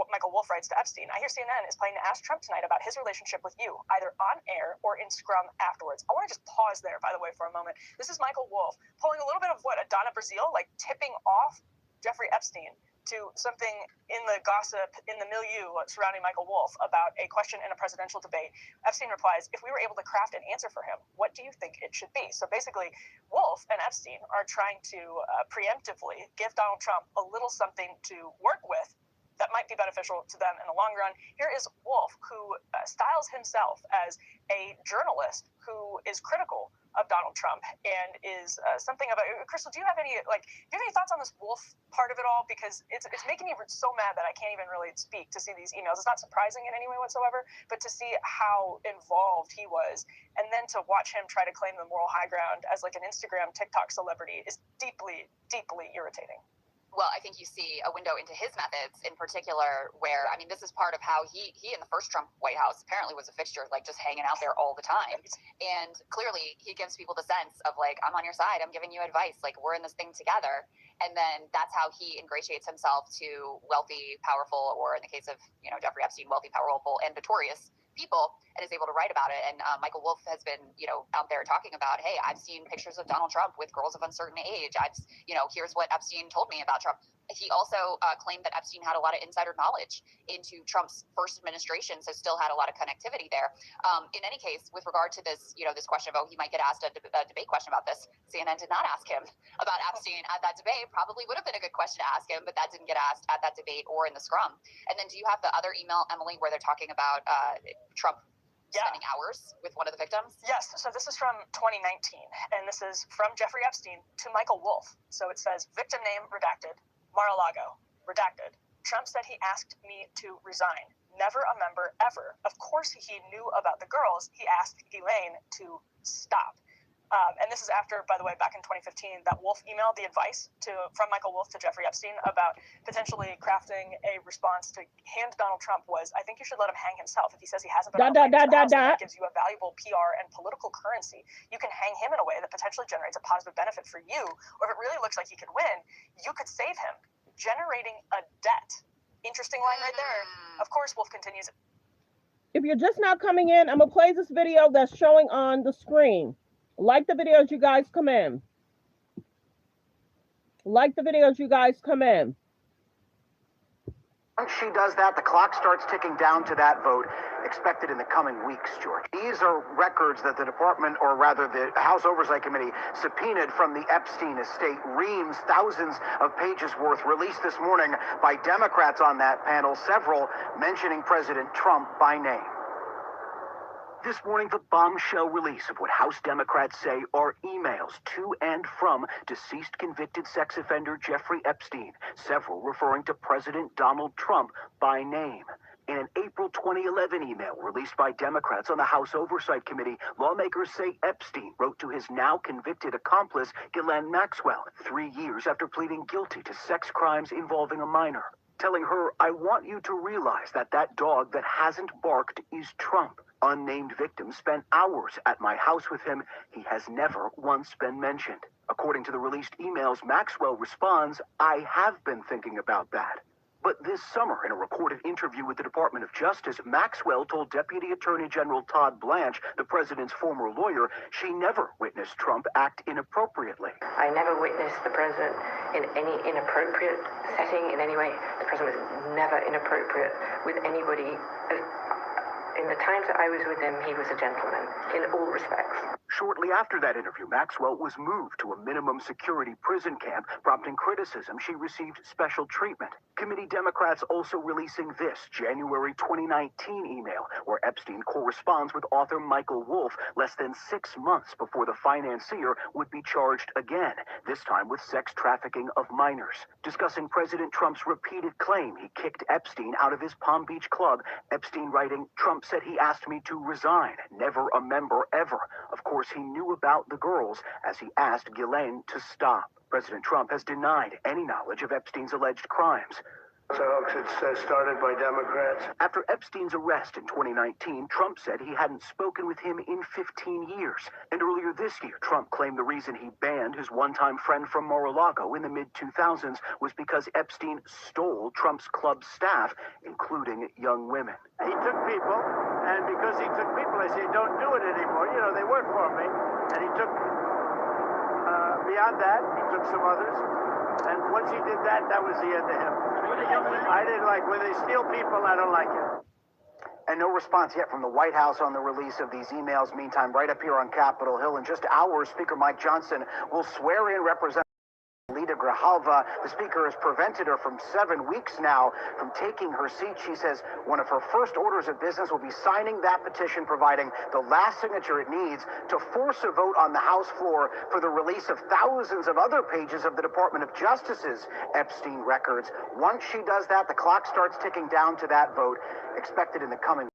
Michael Wolff writes to Epstein, I hear CNN is planning to ask Trump tonight about his relationship with you, either on air or in scrum afterwards. I want to just pause there, by the way, for a moment. This is Michael Wolff pulling a little bit of what, a Donna Brazile, like tipping off Jeffrey Epstein to something in the gossip, in the milieu surrounding Michael Wolff about a question in a presidential debate. Epstein replies, if we were able to craft an answer for him, what do you think it should be? So basically, Wolff and Epstein are trying to preemptively give Donald Trump a little something to work with that might be beneficial to them in the long run. Here is Wolff, who styles himself as a journalist who is critical of Donald Trump and is something of a... Crystal, do you have any thoughts on this Wolff part of it all? Because it's making me so mad that I can't even really speak to see these emails. It's not surprising in any way whatsoever, but to see how involved he was, and then to watch him try to claim the moral high ground as like an Instagram, TikTok celebrity is deeply, deeply irritating. Well, I think you see a window into his methods in particular where, I mean, this is part of how he in the first Trump White House apparently was a fixture, like just hanging out there all the time. And clearly he gives people the sense of like, I'm on your side, I'm giving you advice, like we're in this thing together. And then that's how he ingratiates himself to wealthy, powerful, or in the case of, Jeffrey Epstein, wealthy, powerful, and notorious people, and is able to write about it. And Michael Wolff has been, out there talking about, hey, I've seen pictures of Donald Trump with girls of uncertain age. Here's what Epstein told me about Trump. He also claimed that Epstein had a lot of insider knowledge into Trump's first administration, so still had a lot of connectivity there. In any case, with regard to this, this question of, he might get asked a debate question about this, CNN did not ask him about Epstein at that debate. Probably would have been a good question to ask him, but that didn't get asked at that debate or in the scrum. And then do you have the other email, Emily, where they're talking about Trump spending hours with one of the victims? Yes, so this is from 2019, and this is from Jeffrey Epstein to Michael Wolff. So it says, victim name redacted, Mar-a-Lago, redacted. Trump said he asked me to resign. Never a member, ever. Of course he knew about the girls. He asked Ghislaine to stop. And this is after, by the way, back in 2015, that Wolff emailed the advice from Michael Wolff to Jeffrey Epstein about potentially crafting a response to hand Donald Trump was, I think you should let him hang himself. If he says he hasn't been that gives you a valuable PR and political currency. You can hang him in a way that potentially generates a positive benefit for you, or if it really looks like he could win, you could save him, generating a debt. Interesting line right there. Of course, Wolff continues. If you're just now coming in, I'm going to play this video that's showing on the screen. Like the video as you guys come in. Like the video as you guys come in. Once she does that, the clock starts ticking down to that vote, expected in the coming weeks, George. These are records that the department, or rather the House Oversight Committee, subpoenaed from the Epstein estate. Reams, thousands of pages worth, released this morning by Democrats on that panel, several mentioning President Trump by name. This morning, the bombshell release of what House Democrats say are emails to and from deceased convicted sex offender Jeffrey Epstein, several referring to President Donald Trump by name. In an April 2011 email released by Democrats on the House Oversight Committee, lawmakers say Epstein wrote to his now convicted accomplice, Ghislaine Maxwell, 3 years after pleading guilty to sex crimes involving a minor, telling her, I want you to realize that that dog that hasn't barked is Trump. Unnamed victims spent hours at my house with him. He has never once been mentioned. According to the released emails, Maxwell responds, I have been thinking about that. But this summer, in a recorded interview with the Department of Justice, Maxwell told Deputy Attorney General Todd Blanche, the president's former lawyer, she never witnessed Trump act inappropriately. I never witnessed the president in any inappropriate setting in any way. The president was never inappropriate with anybody. In the times that I was with him, he was a gentleman in all respects. Shortly after that interview, Maxwell was moved to a minimum security prison camp, prompting criticism she received special treatment. Committee Democrats also releasing this January 2019 email, where Epstein corresponds with author Michael Wolff less than 6 months before the financier would be charged again, this time with sex trafficking of minors. Discussing President Trump's repeated claim he kicked Epstein out of his Palm Beach club, Epstein writing, "Trump said he asked me to resign, never a member ever. Of course, he knew about the girls, as he asked Ghislaine to stop." President Trump has denied any knowledge of Epstein's alleged crimes. So it's started by Democrats. After Epstein's arrest in 2019, Trump said he hadn't spoken with him in 15 years. And earlier this year, Trump claimed the reason he banned his one-time friend from Mar-a-Lago in the mid-2000s was because Epstein stole Trump's club staff, including young women. He took people, and because he took people, I say, don't do it anymore. You know, they work for me. And he took, beyond that, he took some others. And once he did that, that was the end of him. I didn't like, when they steal people, I don't like it. And no response yet from the White House on the release of these emails. Meantime, right up here on Capitol Hill, in just hours, Speaker Mike Johnson will swear in Representative Lita Grijalva. The speaker has prevented her from 7 weeks now from taking her seat. She says one of her first orders of business will be signing that petition, providing the last signature it needs to force a vote on the House floor for the release of thousands of other pages of the Department of Justice's Epstein records. Once she does that, the clock starts ticking down to that vote, expected in the coming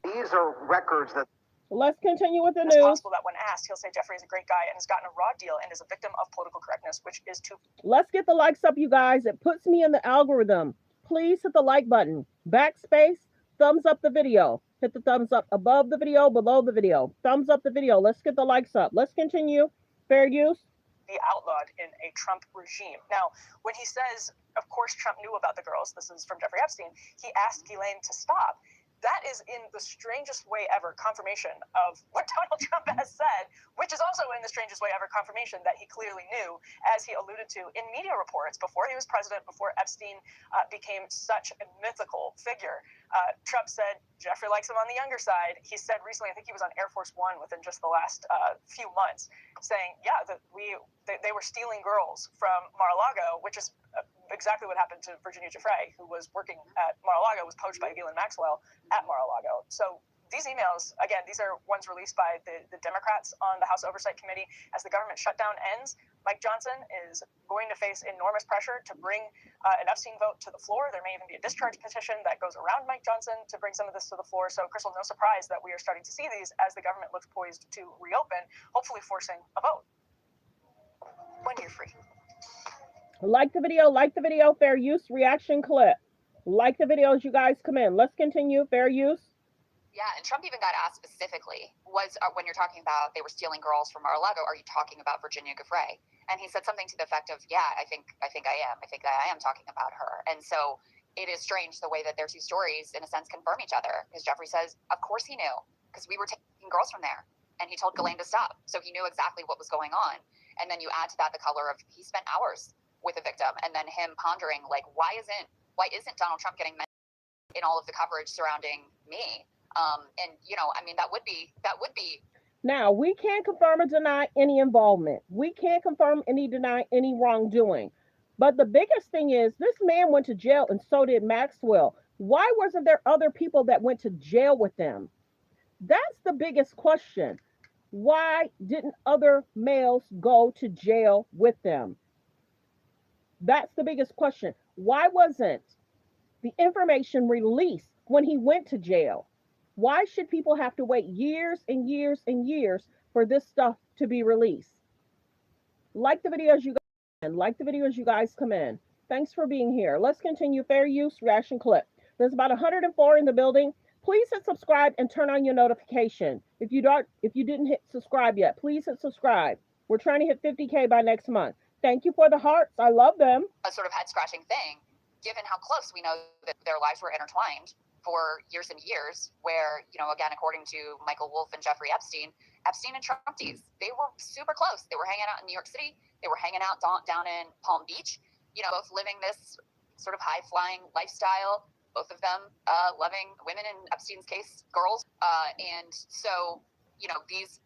weeks. These are records that... Let's continue with the It's news. possible that when asked, he'll say Jeffrey is a great guy and has gotten a raw deal and is a victim of political correctness, which is too. Let's get the likes up, you guys. It puts me in the algorithm. Please hit the like button. Backspace, thumbs up the video. Hit the thumbs up above the video, below the video. Thumbs up the video. Let's get the likes up. Let's continue. Fair use. Be outlawed in a Trump regime. Now, when he says, of course, Trump knew about the girls, this is from Jeffrey Epstein, he asked Ghislaine to stop. That is in the strangest way ever confirmation of what Donald Trump has said, which is also in the strangest way ever confirmation that he clearly knew, as he alluded to in media reports before he was president, before Epstein became such a mythical figure. Trump said Jeffrey likes him on the younger side. He said recently, I think he was on Air Force One within just the last few months, saying, yeah, that they were stealing girls from Mar-a-Lago, which is exactly what happened to Virginia Giuffre, who was working at Mar-a-Lago, was poached by Ghislaine Maxwell at Mar-a-Lago. So these emails, again, these are ones released by the Democrats on the House Oversight Committee. As the government shutdown ends, Mike Johnson is going to face enormous pressure to bring an Epstein vote to the floor. There may even be a discharge petition that goes around Mike Johnson to bring some of this to the floor. So, Crystal, no surprise that we are starting to see these as the government looks poised to reopen, hopefully forcing a vote. When you're free. Like the video, fair use reaction clip. Like the video as you guys come in. Let's continue, fair use. Yeah, and Trump even got asked specifically, was when you're talking about they were stealing girls from Mar-a-Lago, are you talking about Virginia Giuffre? And he said something to the effect of, yeah, I think I am. I think I am talking about her. And so it is strange the way that their two stories, in a sense, confirm each other. Because Jeffrey says, of course he knew, because we were taking girls from there. And he told Ghislaine to stop. So he knew exactly what was going on. And then you add to that the color of he spent hours with a victim, and then him pondering, like, why isn't Donald Trump getting mentioned in all of the coverage surrounding me? And you know, I mean, that would be. Now, we can't confirm or deny any involvement. We can't confirm deny any wrongdoing. But the biggest thing is this man went to jail, and so did Maxwell. Why wasn't there other people that went to jail with them? That's the biggest question. Why didn't other males go to jail with them? That's the biggest question. Why wasn't the information released when he went to jail? Why should people have to wait years and years and years for this stuff to be released? Like the video as you guys come in. Thanks for being here. Let's continue. Fair use reaction clip. There's about 104 in the building. Please hit subscribe and turn on your notification. If you didn't hit subscribe yet, please hit subscribe. We're trying to hit 50K by next month. Thank you for the hearts. I love them. A sort of head-scratching thing, given how close we know that their lives were intertwined for years and years, where, you know, again, according to Michael Wolff and Jeffrey Epstein and Trumpies, they were super close. They were hanging out in New York City. They were hanging out down in Palm Beach, you know, both living this sort of high-flying lifestyle, both of them loving women, in Epstein's case, girls. And so, these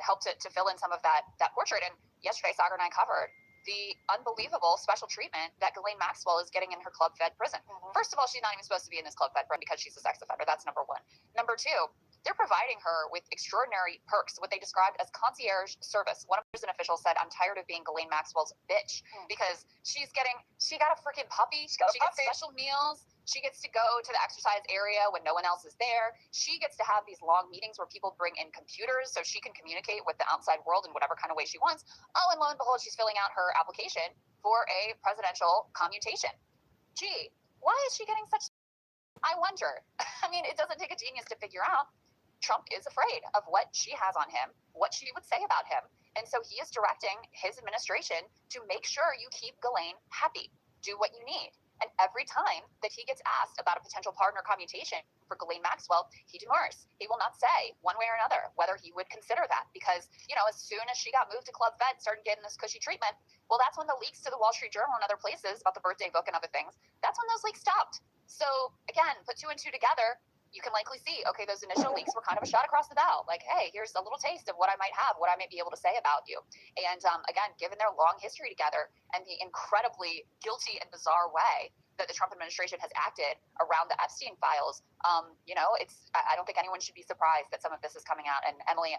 helped to fill in some of that portrait. And yesterday, Sagar and I covered the unbelievable special treatment that Ghislaine Maxwell is getting in her Club Fed prison. First of all, she's not even supposed to be in this Club Fed prison because she's a sex offender. That's number one. Number two, they're providing her with extraordinary perks, what they described as concierge service. One of the prison officials said, "I'm tired of being Ghislaine Maxwell's bitch," because she got a freaking puppy. She gets special meals. She gets to go to the exercise area when no one else is there. She gets to have these long meetings where people bring in computers so she can communicate with the outside world in whatever kind of way she wants. Oh, and lo and behold, she's filling out her application for a presidential commutation. Gee, why is she getting such... I wonder. I mean, it doesn't take a genius to figure out. Trump is afraid of what she has on him, what she would say about him. And so he is directing his administration to make sure you keep Ghislaine happy. Do what you need. And every time that he gets asked about a potential partner commutation for Ghislaine Maxwell, he demurs. He will not say one way or another whether he would consider that, because, as soon as she got moved to Club Fed, started getting this cushy treatment, well, that's when the leaks to the Wall Street Journal and other places about the birthday book and other things, that's when those leaks stopped. So again, put two and two together, you can likely see, okay, those initial leaks were kind of a shot across the bow. Like, hey, here's a little taste of what I might have, what I might be able to say about you. And again, given their long history together and the incredibly guilty and bizarre way that the Trump administration has acted around the Epstein files, I don't think anyone should be surprised that some of this is coming out. And Emily,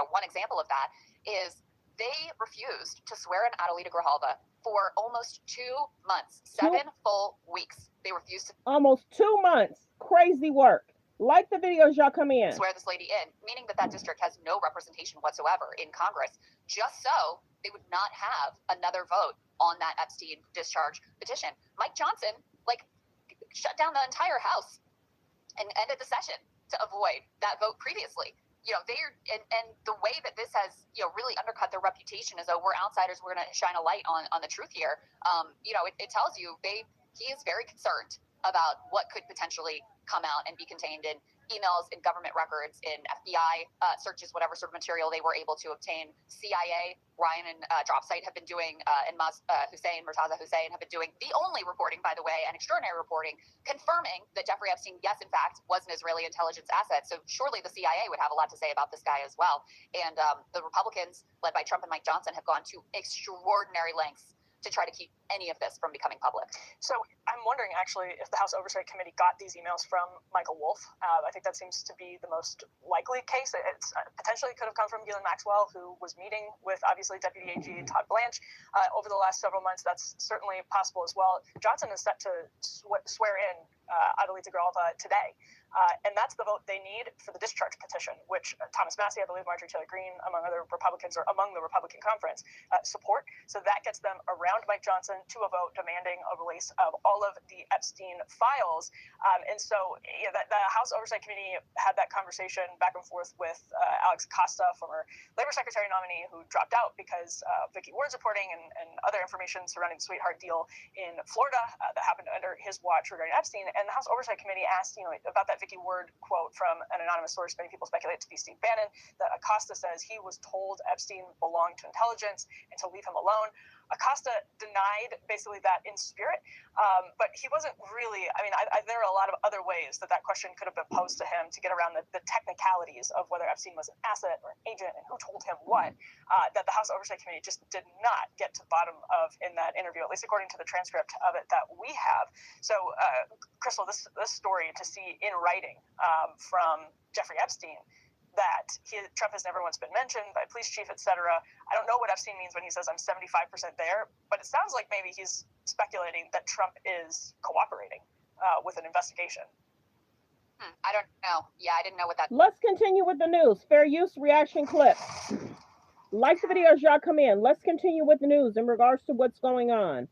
one example of that is they refused to swear in Adelita Grijalva for almost 2 months, 7 full weeks. They refused to... Almost 2 months. Crazy work. Like the videos y'all come in. Swear this lady in, meaning that district has no representation whatsoever in Congress, just so they would not have another vote on that Epstein discharge petition. Mike Johnson, shut down the entire House and ended the session to avoid that vote previously. And the way that this has, really undercut their reputation as though we're outsiders, we're going to shine a light on the truth here. It tells you he is very concerned about what could potentially come out and be contained in emails, in government records, in FBI searches, whatever sort of material they were able to obtain. CIA, Ryan and Dropsite have been doing, and Murtaza Hussein have been doing the only reporting, by the way, and extraordinary reporting, confirming that Jeffrey Epstein, yes, in fact, was an Israeli intelligence asset. So surely the CIA would have a lot to say about this guy as well. And the Republicans, led by Trump and Mike Johnson, have gone to extraordinary lengths to try to keep any of this from becoming public. So I'm wondering, actually, if the House Oversight Committee got these emails from Michael Wolff. I think that seems to be the most likely case. It's potentially could have come from Ghislaine Maxwell, who was meeting with, obviously, Deputy AG Todd Blanche over the last several months. That's certainly possible as well. Johnson is set to swear in Adelita Grijalva today. And that's the vote they need for the discharge petition, which Thomas Massey, I believe Marjorie Taylor Greene, among other Republicans, or among the Republican conference, support. So that gets them around Mike Johnson to a vote demanding a release of all of the Epstein files. And so the House Oversight Committee had that conversation back and forth with Alex Acosta, former Labor Secretary nominee, who dropped out because Vicky Ward's reporting and other information surrounding the sweetheart deal in Florida that happened under his watch regarding Epstein. And the House Oversight Committee asked, about that Vicky Ward quote from an anonymous source, many people speculate to be Steve Bannon, that Acosta says he was told Epstein belonged to intelligence and to leave him alone. Acosta denied basically that in spirit, but he wasn't really, there are a lot of other ways that question could have been posed to him to get around the technicalities of whether Epstein was an asset or an agent and who told him what, that the House Oversight Committee just did not get to the bottom of in that interview, at least according to the transcript of it that we have. So, Crystal, this story to see in writing from Jeffrey Epstein, that Trump has never once been mentioned by police chief, et cetera. I don't know what Epstein means when he says I'm 75% there, but it sounds like maybe he's speculating that Trump is cooperating with an investigation. I don't know. Yeah, I didn't know what that... Let's continue with the news. Fair use reaction clip. Like the videos y'all come in. Let's continue with the news in regards to what's going on.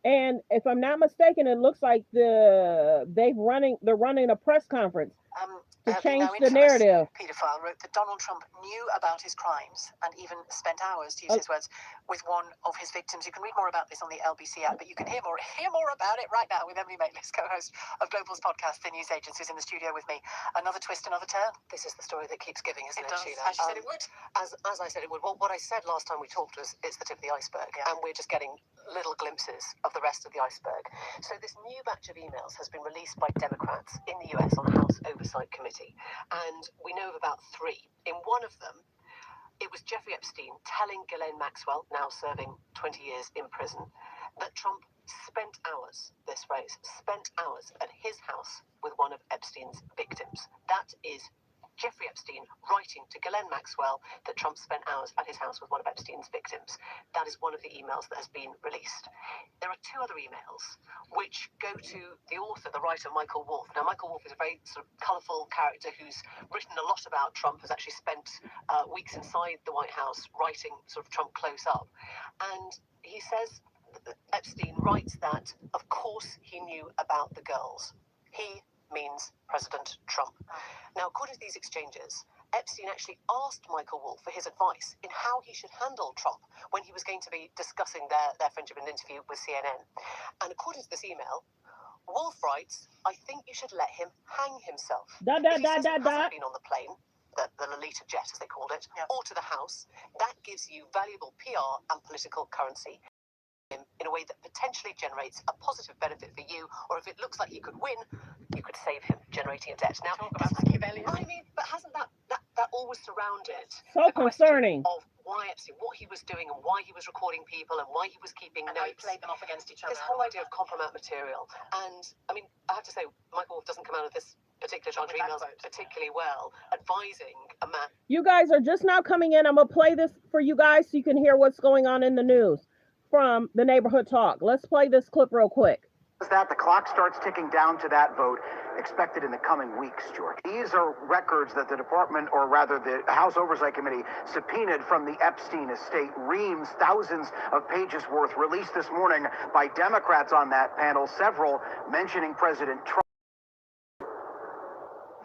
And if I'm not mistaken, it looks like they're running a press conference. to change the narrative. Paedophile wrote that Donald Trump knew about his crimes and even spent hours, to use his words, with one of his victims. You can read more about this on the LBC app, but you can hear more about it right now with Emily Maitlis, co-host of Global's podcast, The News Agents, who's in the studio with me. Another twist, another turn. This is the story that keeps giving, isn't it, Sheila? As you said it would. As I said it would. Well, what I said last time we talked was it's the tip of the iceberg, and we're just getting little glimpses of the rest of the iceberg. So this new batch of emails has been released by Democrats in the US on the House Oversight Committee, and we know of about 3. In one of them, it was Jeffrey Epstein telling Ghislaine Maxwell, now serving 20 years in prison, that Trump spent hours, this phrase, spent hours at his house with one of Epstein's victims. That is Jeffrey Epstein writing to Ghislaine Maxwell that Trump spent hours at his house with one of Epstein's victims. That is one of the emails that has been released. There are 2 other emails which go to the author, the writer, Michael Wolff. Now, Michael Wolff is a very sort of colourful character who's written a lot about Trump, has actually spent weeks inside the White House writing sort of Trump close up. And he says that Epstein writes that, of course, he knew about the girls. He means President Trump. Now, according to these exchanges, Epstein actually asked Michael Wolff for his advice in how he should handle Trump when he was going to be discussing their friendship in an interview with CNN. And according to this email, Wolff writes, I think you should let him hang himself. If he says he hasn't been on the plane, the Lolita jet, as they called it, or to the House, that gives you valuable PR and political currency in a way that potentially generates a positive benefit for you, or if it looks like he could win, you could save him generating a debt. Now, I mean, but hasn't that always surrounded So concerning of why Epstein, what he was doing, and why he was recording people, and why he was keeping notes? How he played them off against each other. This whole idea of compromat material, and I mean, I have to say, Michael Wolff doesn't come out of this particular charge of emails particularly well, advising a man. You guys are just now coming in. I'm gonna play this for you guys so you can hear what's going on in the news from the Neighborhood Talk. Let's play this clip real quick. That the clock starts ticking down to that vote expected in the coming weeks, George. These are records that the department, or rather the House Oversight Committee, subpoenaed from the Epstein estate. Reams, thousands of pages worth, released this morning by Democrats on that panel, several mentioning President Trump.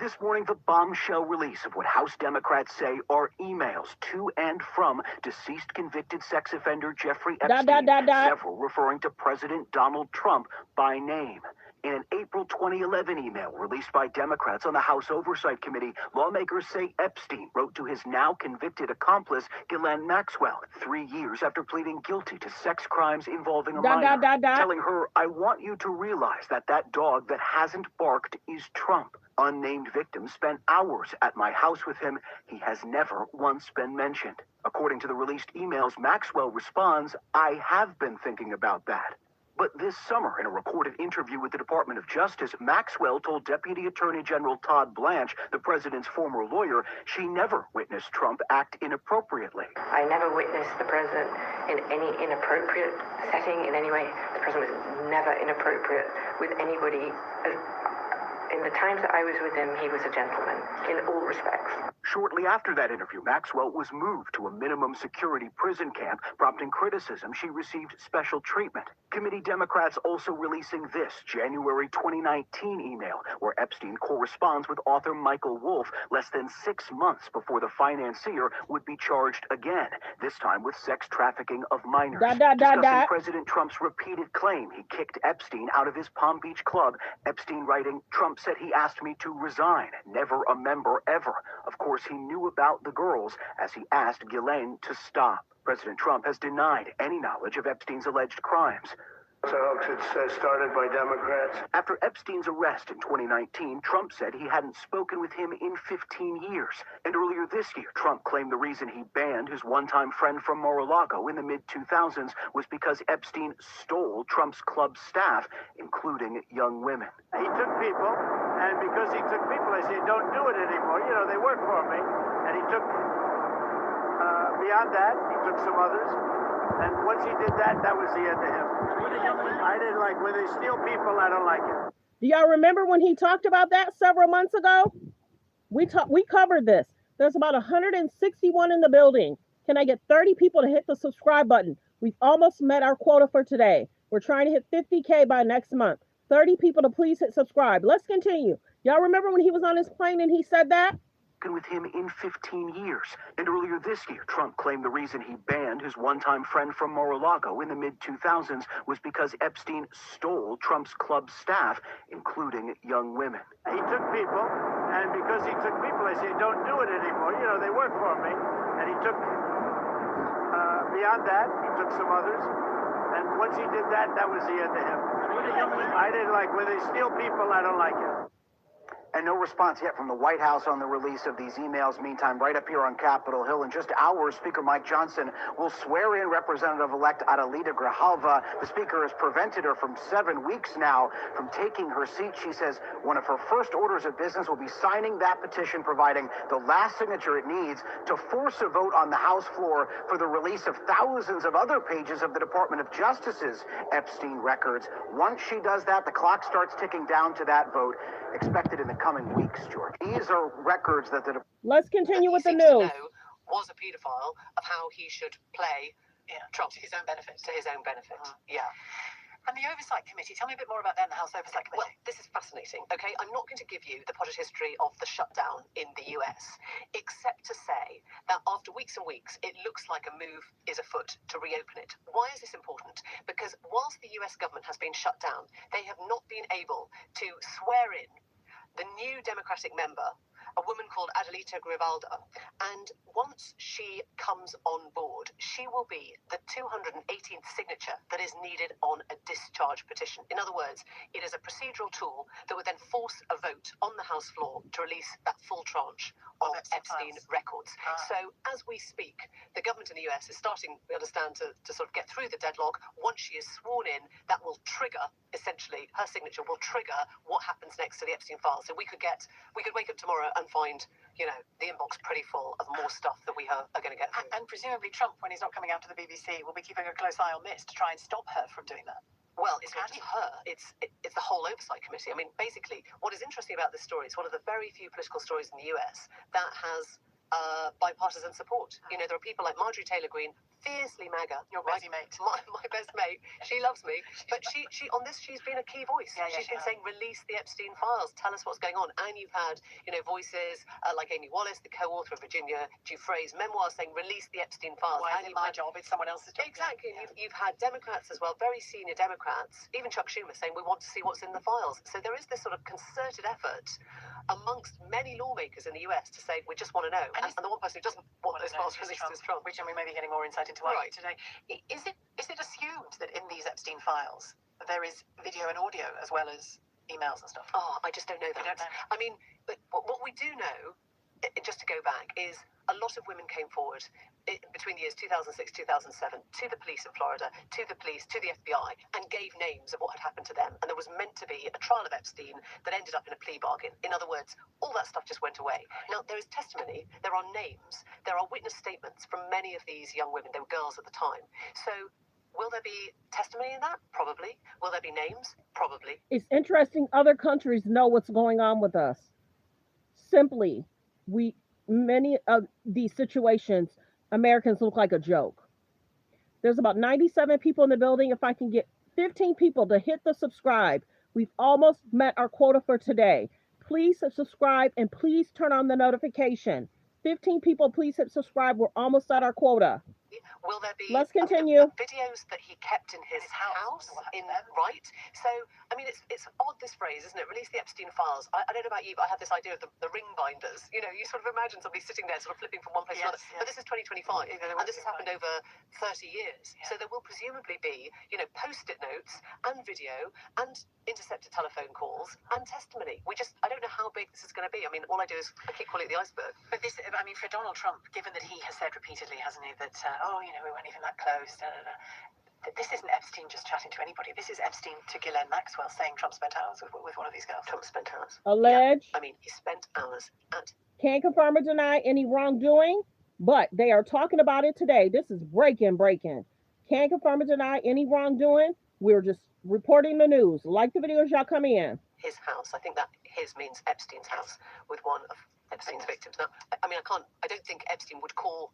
This morning, the bombshell release of what House Democrats say are emails to and from deceased convicted sex offender Jeffrey Epstein, several referring to President Donald Trump by name. In an April 2011 email released by Democrats on the House Oversight Committee, lawmakers say Epstein wrote to his now convicted accomplice, Ghislaine Maxwell, 3 years after pleading guilty to sex crimes involving a minor, telling her, I want you to realize that that dog that hasn't barked is Trump. Unnamed victims spent hours at my house with him. He has never once been mentioned. According to the released emails, Maxwell responds, I have been thinking about that. But this summer, in a recorded interview with the Department of Justice, Maxwell told Deputy Attorney General Todd Blanche, the president's former lawyer, she never witnessed Trump act inappropriately. I never witnessed the president in any inappropriate setting in any way. The president was never inappropriate with anybody. In the times that I was with him, he was a gentleman in all respects. Shortly after that interview, Maxwell was moved to a minimum security prison camp, prompting criticism she received special treatment. Committee Democrats also releasing this January 2019 email, where Epstein corresponds with author Michael Wolff less than 6 months before the financier would be charged again, this time with sex trafficking of minors. Discussing President Trump's repeated claim he kicked Epstein out of his Palm Beach club, Epstein writing, Trump said he asked me to resign, never a member ever. Of course, he knew about the girls as he asked Ghislaine to stop. President Trump has denied any knowledge of Epstein's alleged crimes. It's a hoax. It's started by Democrats. After Epstein's arrest in 2019, Trump said he hadn't spoken with him in 15 years. And earlier this year, Trump claimed the reason he banned his one-time friend from Mar-a-Lago in the mid-2000s was because Epstein stole Trump's club staff, including young women. He took people, and because he took people, I said, don't do it anymore. You know, they work for me. And he took, beyond that, he took some others. And once he did that, that was the end of him. I didn't like, when they steal people, I don't like it. Do y'all remember when he talked about that several months ago? We covered this. There's about 161 in the building. Can I get 30 people to hit the subscribe button? We've almost met our quota for today. We're trying to hit 50K by next month. 30 people to please hit subscribe. Let's continue. Y'all remember when he was on his plane and he said that? With him in 15 years. And earlier this year, Trump claimed the reason he banned his one-time friend from Mar-a-Lago in the mid-2000s was because Epstein stole Trump's club staff, including young women. He took people, and because he took people, I say, don't do it anymore. You know, they work for me. And he took, beyond that, he took some others. And once he did that, that was the end of him. I didn't like, when they steal people, I don't like it. And no response yet from the White House on the release of these emails. Meantime, right up here on Capitol Hill, in just hours, Speaker Mike Johnson will swear in Representative-elect Adelita Grijalva. The Speaker has prevented her from 7 weeks now from taking her seat. She says one of her first orders of business will be signing that petition, providing the last signature it needs to force a vote on the House floor for the release of thousands of other pages of the Department of Justice's Epstein records. Once she does that, the clock starts ticking down to that vote, expected in the coming weeks, George. These are records that the... Let's continue with the He news. seems to know was a paedophile, of how he should play Trump to his own benefit. To his own benefit, yeah. And the Oversight Committee, tell me a bit more about them, the House Oversight Committee. Well, this is fascinating, okay? I'm not going to give you the potted history of the shutdown in the US, except to say that after weeks and weeks, it looks like a move is afoot to reopen it. Why is this important? Because whilst the US government has been shut down, they have not been able to swear in the new Democratic member, a woman called Adelita Grijalva, and once she comes on board, she will be the 218th signature that is needed on a discharge petition. In other words, it is a procedural tool that would then force a vote on the House floor to release that full tranche of Epstein records. So as we speak, the government in the US is starting, we understand, to sort of get through the deadlock. Once she is sworn in, that will trigger, essentially, her signature will trigger what happens next to the Epstein files. So we could wake up tomorrow and find, you know, the inbox pretty full of more stuff that we are going to get through. And presumably Trump, when he's not coming out to the BBC, will be keeping a close eye on this to try and stop her from doing that. Well, it's not just her, it's the whole Oversight Committee. I mean, basically, what is interesting about this story, it's one of the very few political stories in the US that has bipartisan support. You know, there are people like Marjorie Taylor Greene, fiercely MAGA. Your busy mate. My best mate. She loves me. But she on this, she's been a key voice. She's been saying, release the Epstein files. Tell us what's going on. And you've had, you know, voices like Amy Wallace, the co-author of Virginia Giuffre's memoir, saying, release the Epstein files. Why is it my job? It's someone else's job. Exactly. Yeah. You've had Democrats as well, very senior Democrats, even Chuck Schumer, saying, we want to see what's in the files. So there is this sort of concerted effort amongst many lawmakers in the US to say, we just want to know. And the one person who doesn't want those files released is Trump. Which, I mean, maybe getting more insight into argument today. Is it assumed that in these Epstein files there is video and audio as well as emails and stuff? Oh, I just don't know that. I don't know. I mean, but what we do know, just to go back, is a lot of women came forward between the years 2006, 2007 to the police in Florida, to the police, to the FBI, and gave names of what had happened to them. And there was meant to be a trial of Epstein that ended up in a plea bargain. In other words, all that stuff just went away. Now, there is testimony, there are names, there are witness statements from many of these young women. They were girls at the time. So will there be testimony in that? Probably. Will there be names? Probably. It's interesting other countries know what's going on with us. Simply, many of these situations, Americans look like a joke. There's about 97 people in the building. If I can get 15 people to hit the subscribe, we've almost met our quota for today. Please subscribe and please turn on the notification. 15 people, please hit subscribe. We're almost at our quota. Will there be Let's continue. Videos that he kept in his house right? So, I mean, it's odd, this phrase, isn't it? Release the Epstein files. I don't know about you, but I had this idea of the ring binders. You know, you sort of imagine somebody sitting there sort of flipping from one place to another. But this is 2025, and this has happened over 30 years. So there will presumably be, you know, post-it notes and video and intercepted telephone calls and testimony. I don't know how big this is going to be. I mean, all I do is I keep calling it the iceberg. But this, I mean, for Donald Trump, given that he has said repeatedly, hasn't he, that, you know, we weren't even that close, this isn't Epstein just chatting to anybody. This is Epstein to Ghislaine Maxwell saying Trump spent hours with one of these girls. Trump spent hours. Alleged. Yeah. I mean, he spent hours at... Can't confirm or deny any wrongdoing, but they are talking about it today. This is breaking. Can't confirm or deny any wrongdoing. We're just reporting the news. Like the videos, y'all come in. His house. I think that his means Epstein's house with one of Epstein's victims. Now, I mean, I don't think Epstein would call,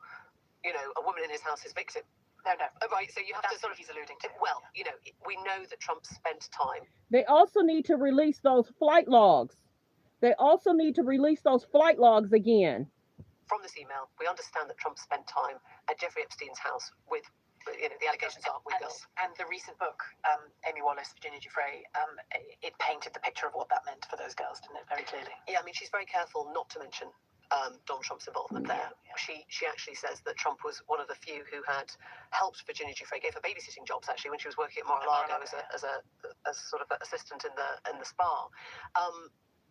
you know, a woman in his house his victim. No. Oh, right, so you have to sort of... he's alluding to. Well, you know, we know that Trump spent time. They also need to release those flight logs. They also need to release those flight logs again. From this email, we understand that Trump spent time at Jeffrey Epstein's house with, the allegations are with girls. And the recent book, Amy Wallace, Virginia Giuffre, it painted the picture of what that meant for those girls, didn't it, very clearly? Yeah, I mean, she's very careful not to mention Donald Trump's involvement there. Yeah. She actually says that Trump was one of the few who had helped Virginia Giuffre, gave her babysitting jobs actually when she was working at Mar-a-Lago as sort of an assistant in the spa.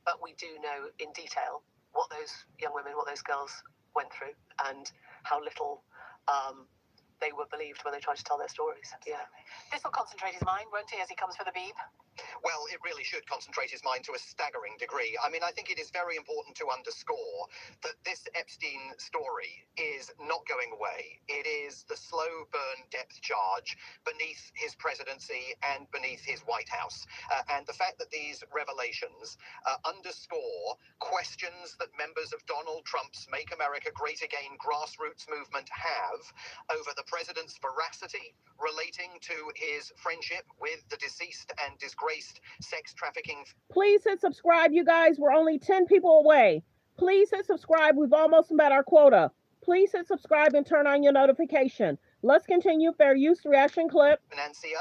But we do know in detail what those young women, what those girls went through, and how little they were believed when they tried to tell their stories. Absolutely. Yeah. This will concentrate his mind, won't he, as he comes for the beep? Well, it really should concentrate his mind to a staggering degree. I mean, I think it is very important to underscore that this Epstein story is not going away. It is the slow burn depth charge beneath his presidency and beneath his White House. And the fact that these revelations underscore questions that members of Donald Trump's Make America Great Again grassroots movement have over the president's veracity relating to his friendship with the deceased and disgraced sex trafficking. Please hit subscribe, you guys. We're only 10 people away. Please hit subscribe. We've almost met our quota. Please hit subscribe and turn on your notification. Let's continue. Fair use reaction clip. Financier,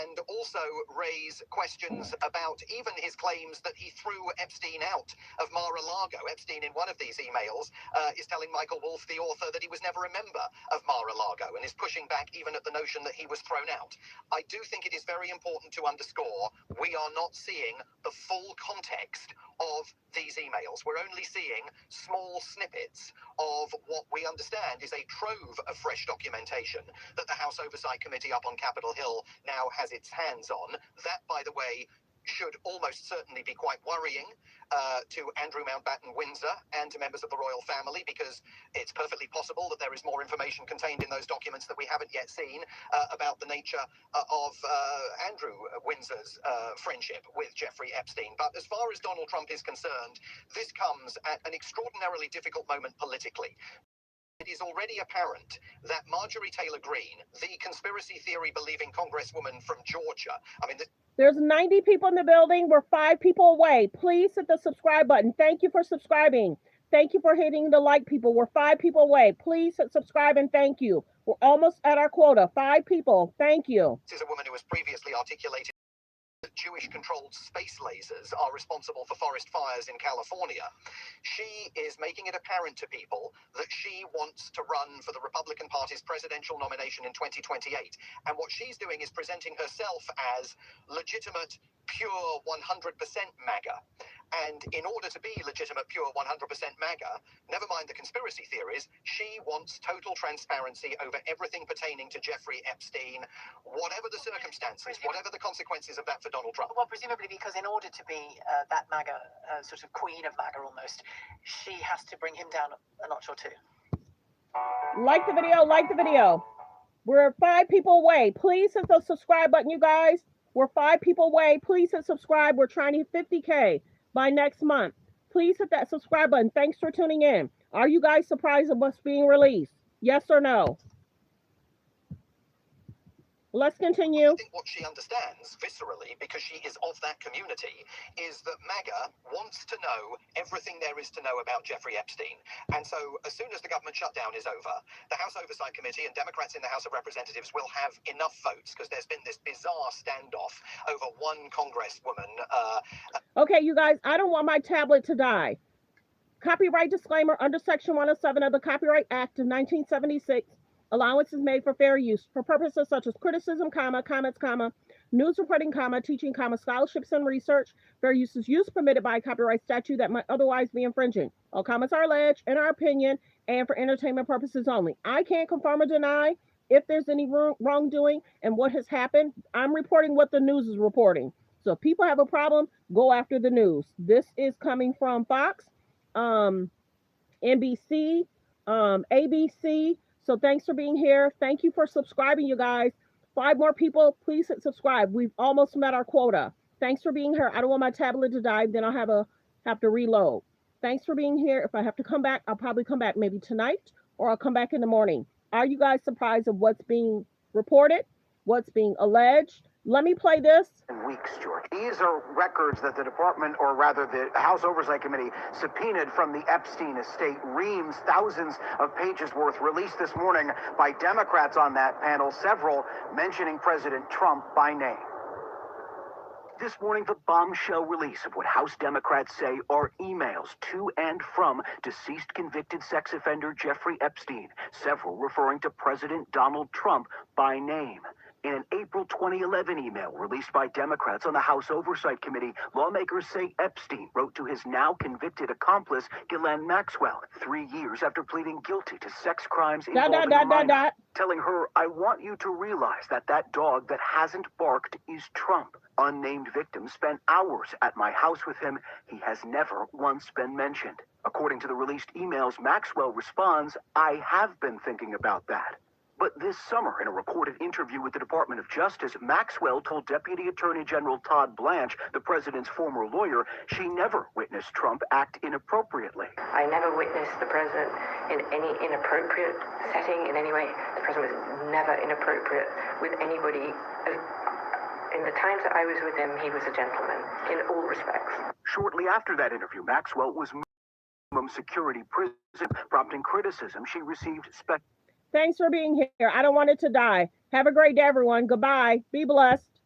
and also raise questions about even his claims that he threw Epstein out of Mar-a-Lago. Epstein, in one of these emails, is telling Michael Wolff, the author, that he was never a member of Mar-a-Lago and is pushing back even at the notion that he was thrown out. I do think it is very important to underscore we are not seeing the full context of these emails. We're only seeing small snippets of what we understand is a trove of fresh documentation that the House Oversight Committee up on Capitol Hill now has its hands on. That, by the way, should almost certainly be quite worrying to Andrew Mountbatten Windsor and to members of the royal family, because it's perfectly possible that there is more information contained in those documents that we haven't yet seen about the nature of Andrew Windsor's friendship with Jeffrey Epstein. But as far as Donald Trump is concerned, this comes at an extraordinarily difficult moment politically. It is already apparent that Marjorie Taylor Greene, the conspiracy theory believing congresswoman from Georgia, I mean, there's 90 people in the building. We're 5 people away. Please hit the subscribe button. Thank you for subscribing. Thank you for hitting the like, people. We're 5 people away. Please hit subscribe and thank you. We're almost at our quota. 5 people. Thank you. This is a woman who has previously articulated that Jewish-controlled space lasers are responsible for forest fires in California. She is making it apparent to people that she wants to run for the Republican Party's presidential nomination in 2028. And what she's doing is presenting herself as legitimate, pure 100% MAGA. And in order to be legitimate, pure 100% MAGA, never mind the conspiracy theories, she wants total transparency over everything pertaining to Jeffrey Epstein, whatever the circumstances, whatever the consequences of that for Donald Trump. Well, presumably because in order to be that MAGA, sort of queen of MAGA almost, she has to bring him down a notch or two. Like the video, like the video. We're 5 people away. Please hit the subscribe button, you guys. We're 5 people away. Please hit subscribe. We're trying to hit 50K by next month. Please hit that subscribe button. Thanks for tuning in. Are you guys surprised at what's being released? Yes or no? Let's continue. I think what she understands viscerally, because she is of that community, is that MAGA wants to know everything there is to know about Jeffrey Epstein. And so as soon as the government shutdown is over, the House Oversight Committee and Democrats in the House of Representatives will have enough votes, because there's been this bizarre standoff over one congresswoman. Okay, you guys, I don't want my tablet to die. Copyright disclaimer under Section 107 of the Copyright Act of 1976. Allowance is made for fair use for purposes such as criticism, comments, news reporting, teaching, scholarships and research. Fair use is use permitted by a copyright statute that might otherwise be infringing. All comments are alleged, in our opinion, and for entertainment purposes only. I can't confirm or deny if there's any wrongdoing and what has happened. I'm reporting what the news is reporting. So if people have a problem, go after the news. This is coming from Fox, NBC, ABC. So thanks for being here. Thank you for subscribing, you guys. 5 more people, please hit subscribe. We've almost met our quota. Thanks for being here. I don't want my tablet to die. Then I'll have to reload. Thanks for being here. If I have to come back, I'll probably come back maybe tonight, or I'll come back in the morning. Are you guys surprised of what's being reported, what's being alleged? Let me play this. Weeks, George. These are records that the department, or rather the House Oversight Committee, subpoenaed from the Epstein estate. Reams, thousands of pages worth, released this morning by Democrats on that panel, several mentioning President Trump by name. This morning, the bombshell release of what House Democrats say are emails to and from deceased convicted sex offender Jeffrey Epstein, several referring to President Donald Trump by name. In an April 2011 email released by Democrats on the House Oversight Committee, lawmakers say Epstein wrote to his now convicted accomplice, Ghislaine Maxwell, 3 years after pleading guilty to sex crimes involving a minor, telling her, "I want you to realize that that dog that hasn't barked is Trump. Unnamed victims spent hours at my house with him. He has never once been mentioned." According to the released emails, Maxwell responds, "I have been thinking about that." But this summer, in a recorded interview with the Department of Justice, Maxwell told Deputy Attorney General Todd Blanche, the president's former lawyer, she never witnessed Trump act inappropriately. I never witnessed the president in any inappropriate setting in any way. The president was never inappropriate with anybody. In the times that I was with him, he was a gentleman in all respects. Shortly after that interview, Maxwell was minimum security prison, prompting criticism she received. Thanks for being here. I don't want it to die. Have a great day, everyone. Goodbye. Be blessed.